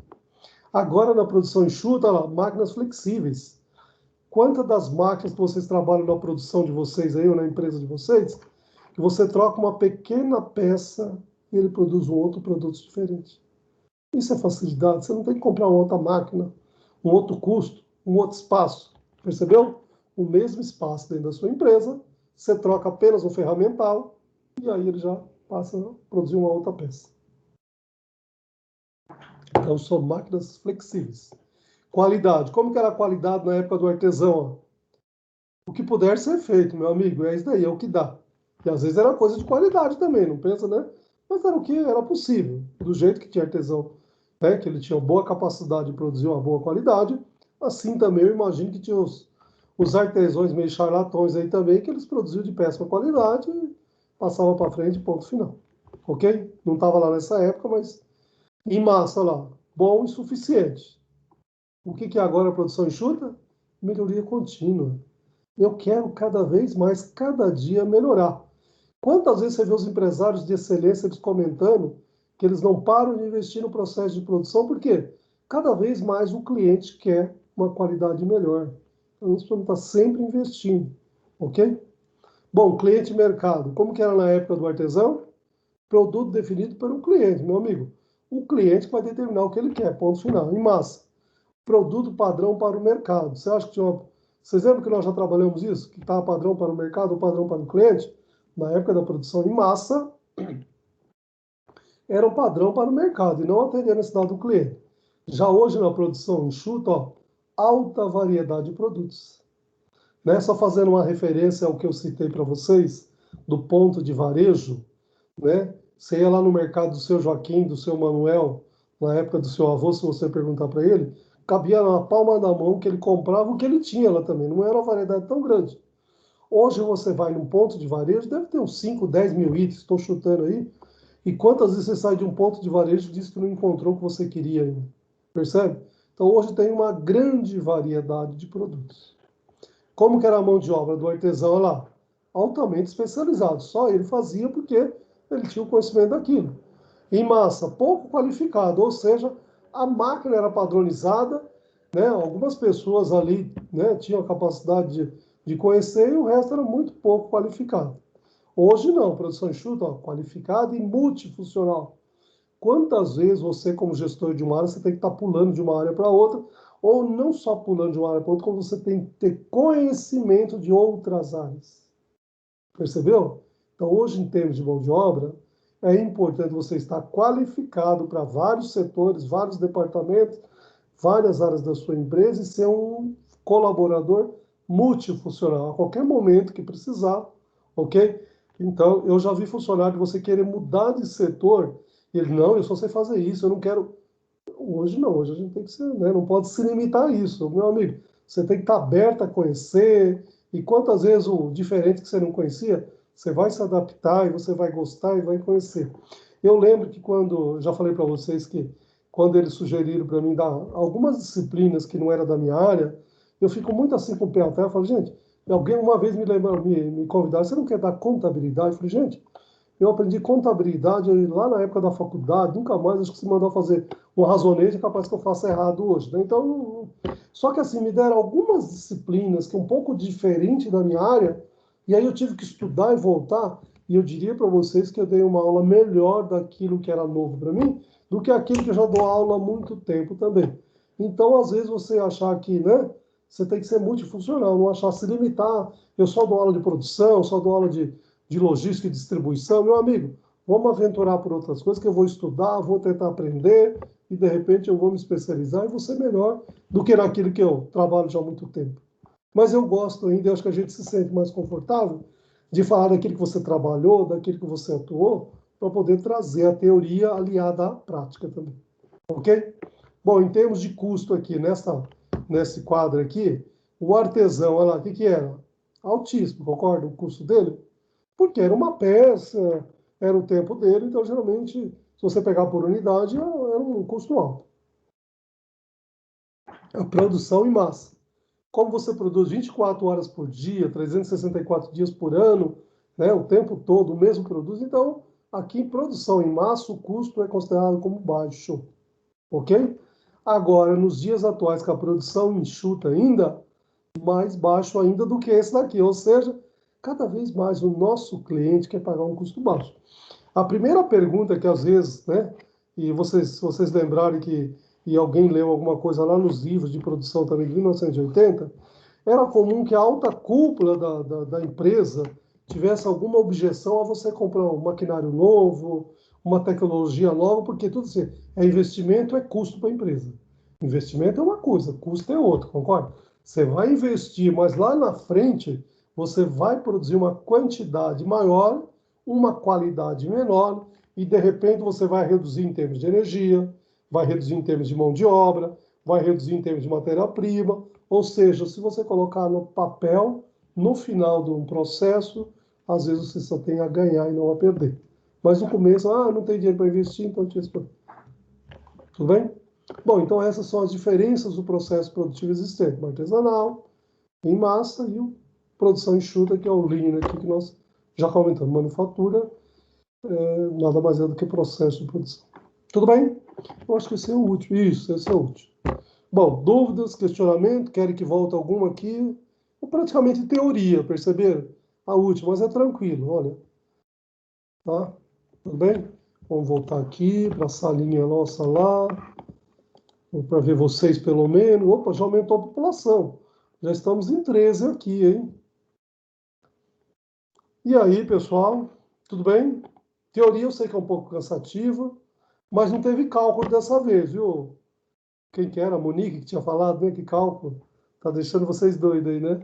Agora na produção enxuta, olha lá, máquinas flexíveis. Quantas das máquinas que vocês trabalham na produção de vocês aí, ou na empresa de vocês, que você troca uma pequena peça e ele produz um outro produto diferente? Isso é facilidade. Você não tem que comprar uma outra máquina, um outro custo, um outro espaço. Percebeu? O mesmo espaço dentro da sua empresa, você troca apenas um ferramental e aí ele já passa a produzir uma outra peça. Então, são máquinas flexíveis. Qualidade. Como que era a qualidade na época do artesão? O que puder ser feito, meu amigo, é isso daí, é o que dá. E às vezes era coisa de qualidade também, não pensa, né? Mas era o que era possível, do jeito que tinha artesão, né? Que ele tinha boa capacidade de produzir uma boa qualidade, assim também eu imagino que tinha os artesãos meio charlatões aí também, que eles produziam de péssima qualidade e passavam para frente, ponto final. Ok? Não estava lá nessa época, mas em massa lá, bom e suficiente. O que é agora a produção enxuta? Melhoria contínua. Eu quero cada vez mais, cada dia, melhorar. Quantas vezes você vê os empresários de excelência eles comentando que eles não param de investir no processo de produção, porque cada vez mais o cliente quer uma qualidade melhor. Então, nós precisamos estar sempre investindo, ok? Bom, cliente e mercado. Como que era na época do artesão? Produto definido por um cliente, meu amigo. O cliente que vai determinar o que ele quer, ponto final. Em massa. Produto padrão para o mercado. Você acha que tinha uma... Vocês lembram que nós já trabalhamos isso? Que estava padrão para o mercado ou padrão para o cliente? Na época da produção em massa, era o padrão para o mercado e não atender a necessidade do cliente. Já hoje na produção enxuta, ó, alta variedade de produtos. Né? Só fazendo uma referência ao que eu citei para vocês, do ponto de varejo, né? Você ia lá no mercado do seu Joaquim, do seu Manuel, na época do seu avô, se você perguntar para ele, cabia na palma da mão que ele comprava o que ele tinha lá também, não era uma variedade tão grande. Hoje você vai num ponto de varejo, deve ter uns 5, 10 mil itens, estou chutando aí, e quantas vezes você sai de um ponto de varejo e diz que não encontrou o que você queria ainda? Percebe? Então hoje tem uma grande variedade de produtos. Como que era a mão de obra do artesão lá? Altamente especializado. Só ele fazia porque ele tinha o conhecimento daquilo. Em massa, pouco qualificado, ou seja, a máquina era padronizada, né? Algumas pessoas ali, né, tinham a capacidade de conhecer e o resto era muito pouco qualificado. Hoje não, produção enxuta, ó, qualificada e multifuncional. Quantas vezes você, como gestor de uma área, você tem que estar pulando de uma área para outra, ou não só pulando de uma área para outra, como você tem que ter conhecimento de outras áreas. Percebeu? Então, hoje, em termos de mão de obra, é importante você estar qualificado para vários setores, vários departamentos, várias áreas da sua empresa e ser um colaborador multifuncional. A qualquer momento que precisar, ok? Então, eu já vi funcionário você querer mudar de setor, e ele, não, eu só sei fazer isso, eu não quero... Hoje não, hoje a gente tem que ser, né? Não pode se limitar a isso, meu amigo. Você tem que estar aberto a conhecer, e quantas vezes o diferente que você não conhecia, você vai se adaptar e você vai gostar e vai conhecer. Eu lembro que quando, já falei para vocês que quando eles sugeriram para mim dar algumas disciplinas que não era da minha área, eu fico muito assim com o pé atrás, eu falo, gente, alguém uma vez me convidaram, você não quer dar contabilidade? Eu falei, gente, eu aprendi contabilidade lá na época da faculdade, nunca mais, acho que se mandar fazer um razonete, é capaz que eu faça errado hoje, né? Então, só que assim, me deram algumas disciplinas que é um pouco diferente da minha área, e aí eu tive que estudar e voltar, e eu diria para vocês que eu dei uma aula melhor daquilo que era novo para mim, do que aquilo que eu já dou aula há muito tempo também. Então, às vezes, você achar que, né, você tem que ser multifuncional, não achar se limitar, eu só dou aula de produção, só dou aula de logística e distribuição, meu amigo, vamos aventurar por outras coisas, que eu vou estudar, vou tentar aprender, e de repente eu vou me especializar e vou ser melhor do que naquilo que eu trabalho já há muito tempo. Mas eu gosto ainda, eu acho que a gente se sente mais confortável de falar daquilo que você trabalhou, daquilo que você atuou, para poder trazer a teoria aliada à prática também. Ok? Bom, em termos de custo aqui, nesse quadro aqui, o artesão, olha lá, o que era? Altíssimo, concorda? O custo dele? Porque era uma peça, era o tempo dele, então geralmente, se você pegar por unidade, era um custo alto. A produção em massa. Como você produz 24 horas por dia, 364 dias por ano, né, o tempo todo, o mesmo produto, então, aqui em produção em massa, o custo é considerado como baixo. Ok? Agora, nos dias atuais, com a produção enxuta ainda, mais baixo ainda do que esse daqui. Ou seja, cada vez mais o nosso cliente quer pagar um custo baixo. A primeira pergunta que às vezes, né, e se vocês lembrarem que e alguém leu alguma coisa lá nos livros de produção também de 1980, era comum que a alta cúpula da empresa tivesse alguma objeção a você comprar um maquinário novo, uma tecnologia nova, porque tudo assim, é investimento, é custo para a empresa. Investimento é uma coisa, custo é outra, concorda? Você vai investir, mas lá na frente você vai produzir uma quantidade maior, uma qualidade menor, e de repente você vai reduzir em termos de energia, vai reduzir em termos de mão de obra, vai reduzir em termos de matéria-prima, ou seja, se você colocar no papel, no final de um processo, às vezes você só tem a ganhar e não a perder. Mas no começo, não tem dinheiro para investir, então tinha isso. Tudo bem? Bom, então essas são as diferenças do processo produtivo existente. O artesanal, em massa, e o produção enxuta, que é o lean aqui que nós já comentamos. Manufatura, nada mais é do que processo de produção. Tudo bem? Eu acho que esse é o último. Isso, esse é o último. Bom, dúvidas, questionamento, querem que volte alguma aqui? É praticamente teoria, perceberam? A última, mas é tranquilo, olha. Tá? Tudo bem? Vamos voltar aqui para a salinha nossa lá, para ver vocês pelo menos. Opa, já aumentou a população. Já estamos em 13 aqui, hein? E aí, pessoal, tudo bem? Teoria eu sei que é um pouco cansativa, mas não teve cálculo dessa vez, viu? Quem que era? A Monique que tinha falado, né? Que cálculo. Tá deixando vocês doidos aí, né?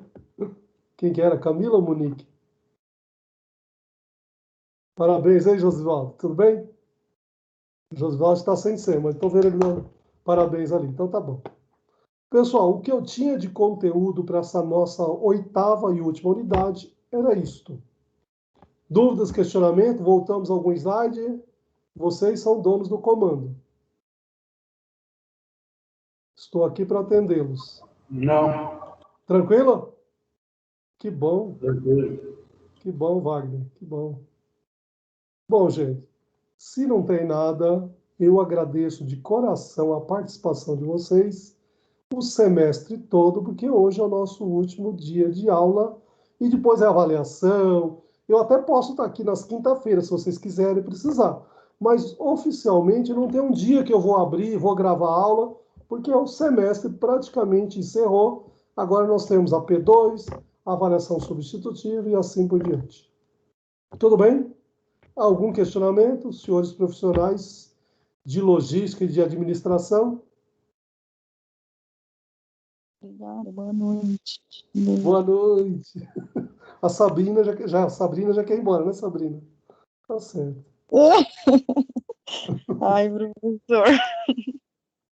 Quem que era? Camila ou Monique? Parabéns aí, Josivaldo. Tudo bem? O Josivaldo está sem ser, mas estou vendo ele dando parabéns ali. Então tá bom. Pessoal, o que eu tinha de conteúdo para essa nossa 8ª e última unidade era isto. Dúvidas, questionamento? Voltamos a algum slide? Vocês são donos do comando. Estou aqui para atendê-los. Não. Tranquilo? Que bom. Tranquilo. Que bom, Wagner. Que bom. Bom, gente, se não tem nada, eu agradeço de coração a participação de vocês o semestre todo, porque hoje é o nosso último dia de aula e depois é avaliação. Eu até posso estar aqui nas quinta-feiras, se vocês quiserem precisar, mas oficialmente não tem um dia que eu vou abrir e vou gravar a aula, porque o semestre praticamente encerrou. Agora nós temos a P2, a avaliação substitutiva e assim por diante. Tudo bem? Algum questionamento, senhores profissionais de logística e de administração? Obrigada, boa noite. Boa noite. A Sabrina já quer ir embora, né, Sabrina? Tá certo. Ai, professor.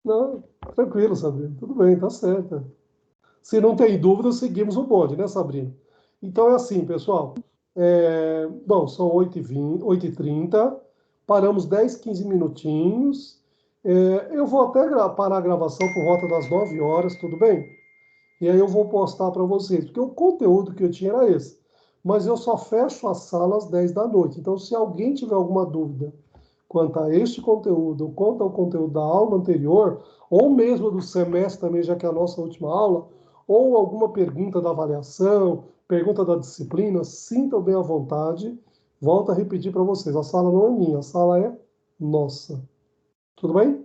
Não, tranquilo, Sabrina. Tudo bem, tá certo. Se não tem dúvida, seguimos o bonde, né, Sabrina? Então é assim, pessoal. Bom, são 8h20, 8h30. Paramos 10, 15 minutinhos. Eu vou até parar a gravação por volta das 9 horas, tudo bem? E aí eu vou postar para vocês, porque o conteúdo que eu tinha era esse. Mas eu só fecho a sala às 10 da noite. Então, se alguém tiver alguma dúvida quanto a este conteúdo, ou quanto ao conteúdo da aula anterior, ou mesmo do semestre também, já que é a nossa última aula, ou alguma pergunta da avaliação, pergunta da disciplina, sintam bem à vontade. Volto a repetir para vocês, a sala não é minha, a sala é nossa. Tudo bem?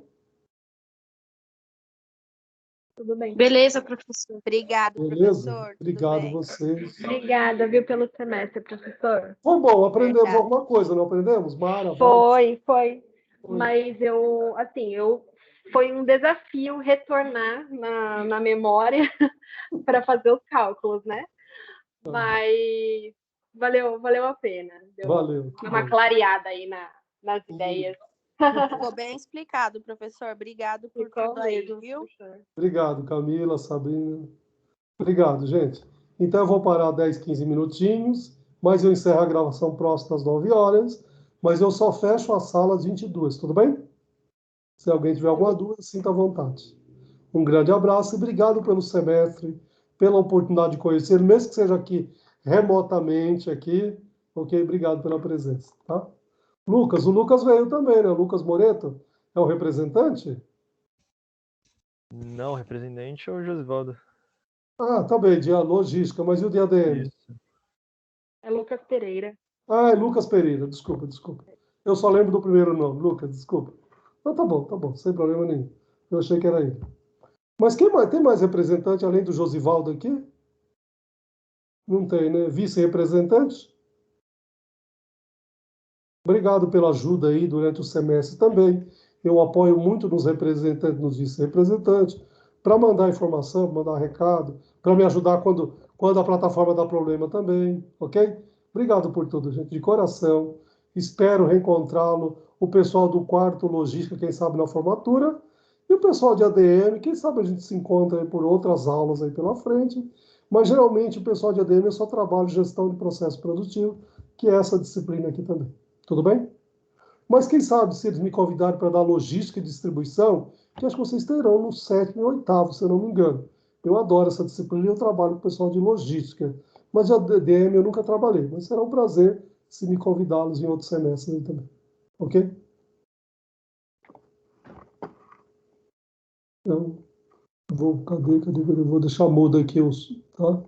tudo bem. Beleza, professor. Obrigado, Beleza? professor. Tudo Obrigado bem. vocês. Obrigada, viu, pelo semestre, professor. Foi bom, aprendemos Verdade. alguma coisa, não aprendemos? Mara, Foi. Foi. Mas foi um desafio retornar na memória para fazer os cálculos, né? Mas valeu a pena. Valeu. Deu uma clareada aí nas ideias. Ficou bem explicado, professor. Obrigado por Ficou tudo aí, mesmo, viu? professor. Obrigado, Camila, Sabrina. Obrigado, gente. Então eu vou parar 10, 15 minutinhos, mas eu encerro a gravação próxima às 9 horas, mas eu só fecho a sala às 22, tudo bem? Se alguém tiver alguma dúvida, sinta à vontade. Um grande abraço e obrigado pelo semestre, pela oportunidade de conhecer, mesmo que seja aqui remotamente aqui, ok? Obrigado pela presença, tá? Lucas, o Lucas veio também, né? O Lucas Moreto é o representante? Não, representante é o Josivaldo. Ah, tá bem, de logística, mas e o de ADM? Isso. É Lucas Pereira. Ah, é Lucas Pereira, desculpa. Eu só lembro do primeiro nome, Lucas, desculpa. Não, tá bom, sem problema nenhum. Eu achei que era ele. Mas quem mais? Tem mais representante além do Josivaldo aqui? Não tem, né? Vice-representante? Obrigado pela ajuda aí durante o semestre também. Eu apoio muito nos representantes, nos vice-representantes, para mandar informação, mandar recado, para me ajudar quando a plataforma dá problema também, ok? Obrigado por tudo, gente, de coração. Espero reencontrá-lo, o pessoal do quarto Logística, quem sabe na formatura, e o pessoal de ADM, quem sabe a gente se encontra aí por outras aulas aí pela frente. Mas geralmente o pessoal de ADM eu só trabalho gestão de processo produtivo, que é essa disciplina aqui também. Tudo bem? Mas quem sabe se eles me convidarem para dar logística e distribuição, que acho que vocês terão no sétimo e oitavo, se eu não me engano. Eu adoro essa disciplina e eu trabalho com o pessoal de logística. Mas de ADM eu nunca trabalhei, mas será um prazer se me convidá-los em outro semestre aí também. Ok? Então, cadê? Eu vou deixar mudo aqui os, tá?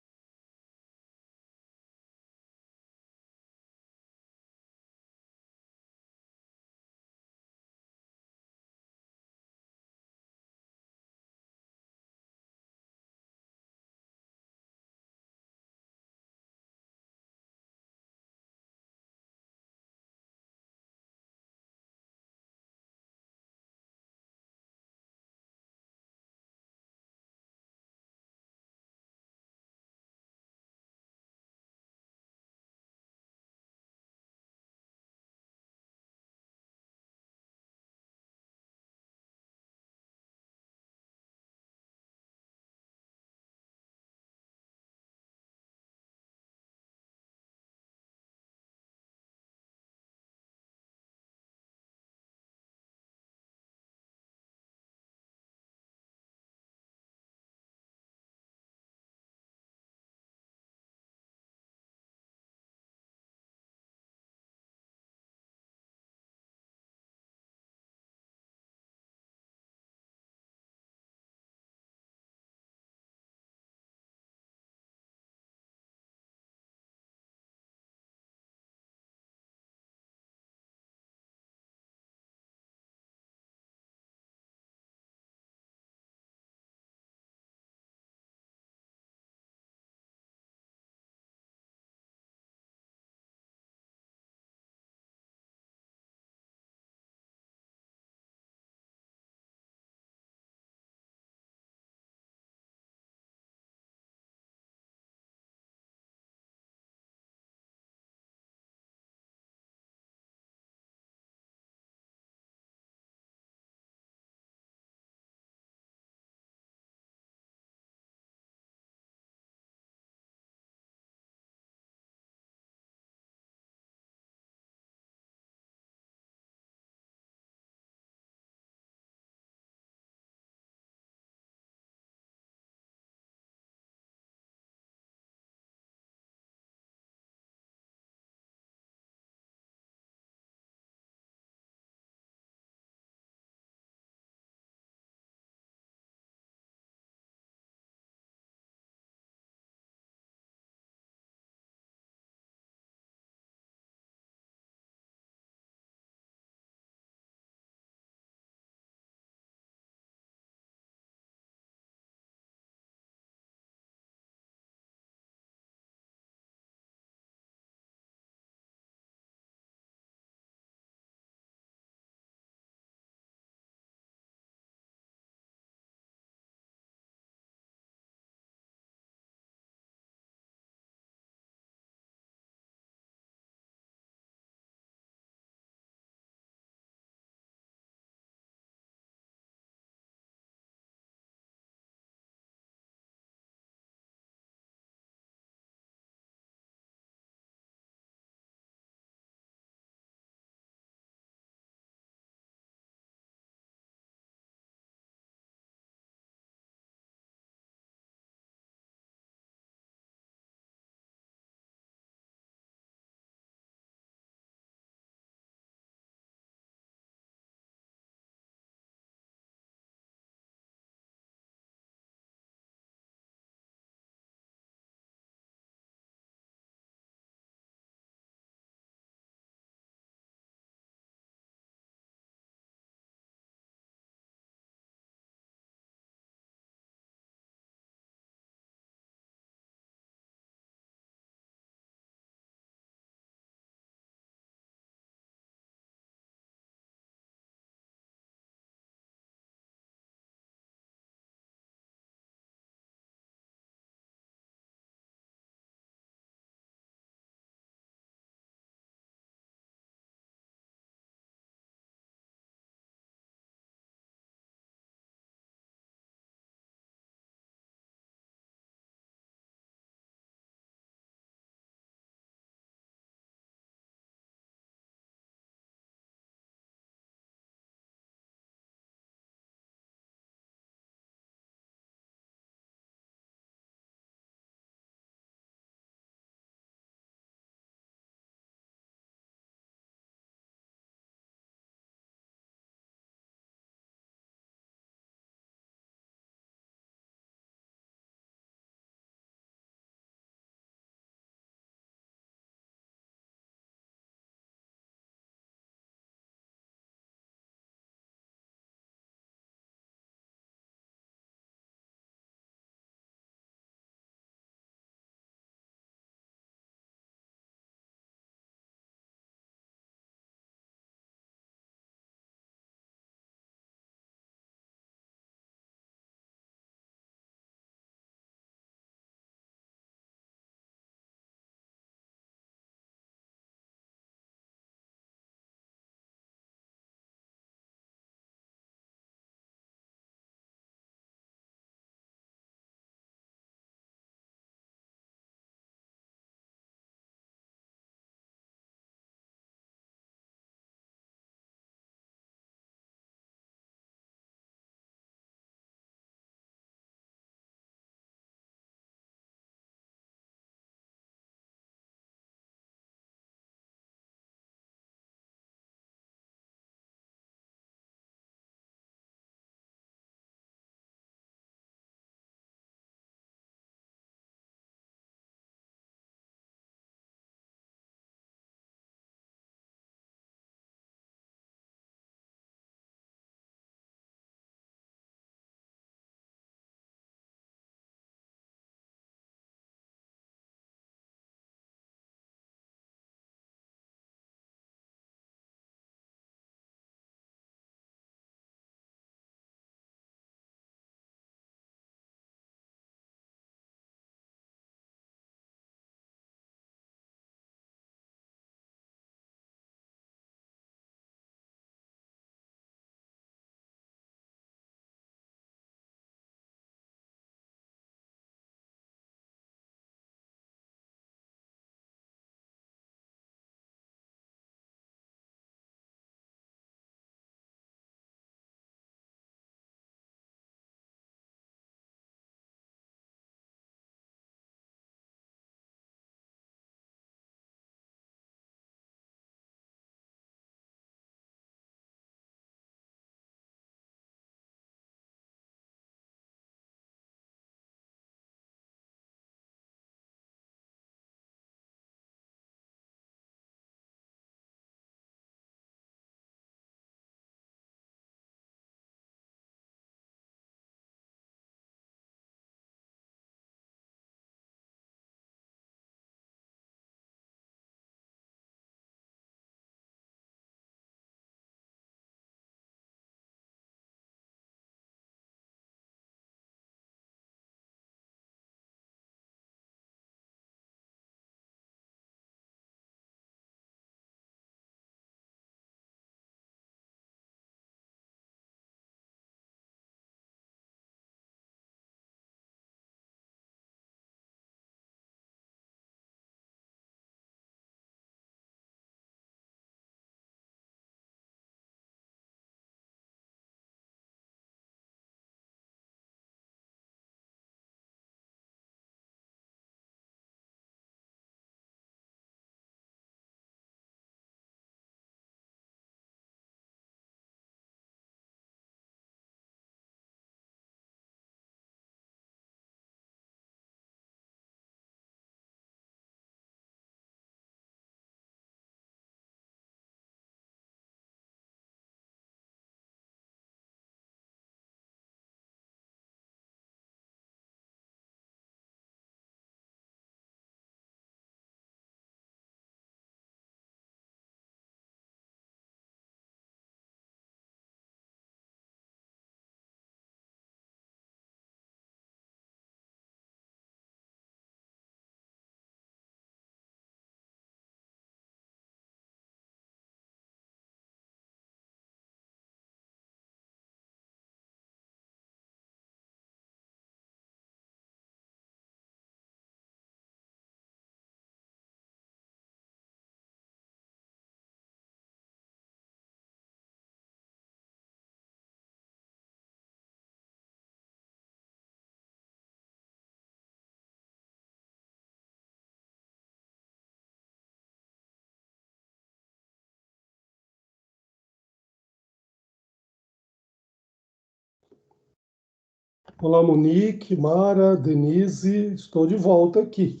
Olá, Monique, Mara, Denise, estou de volta aqui.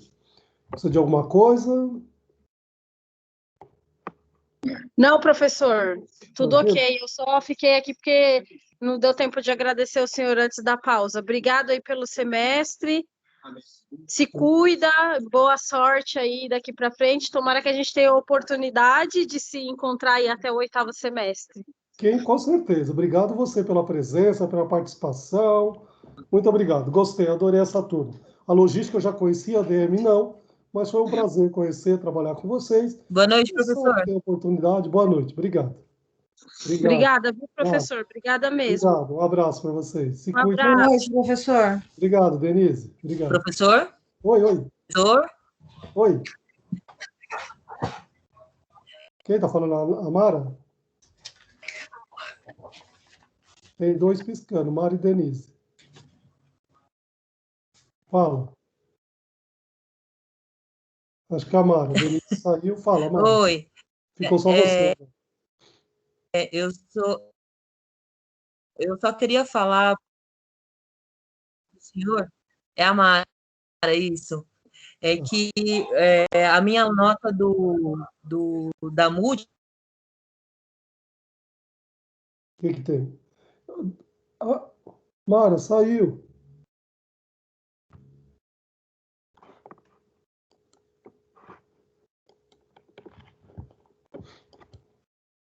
Precisa de alguma coisa? Não, professor, tudo Tranquilo? ok. Eu só fiquei aqui porque não deu tempo de agradecer ao senhor antes da pausa. Obrigado aí pelo semestre. Se cuida, boa sorte aí daqui para frente. Tomara que a gente tenha a oportunidade de se encontrar aí até o 8º semestre. Com certeza. Obrigado você pela presença, pela participação. Muito obrigado. Gostei, adorei essa turma. A logística eu já conhecia, a DM não, mas foi um prazer conhecer, trabalhar com vocês. Boa noite, Quem sabe professor. ter a oportunidade. Boa noite. Obrigado. Obrigado. Obrigada, viu, professor? Obrigada mesmo. Obrigado. Um abraço para vocês. Se Um cuidem. abraço. Boa noite, professor. Obrigado, Denise. Obrigado. Professor? Oi, oi. Professor? Oi. Quem está falando? A Mara? Tem dois piscando, Mara e Denise. Fala. Acho que a Mara. Denise saiu. Fala, Mara. Oi. Ficou só você. Eu só queria falar para o senhor, é a Mara, isso, é que a minha nota da MUD. O que tem? Ah, Mara, saiu.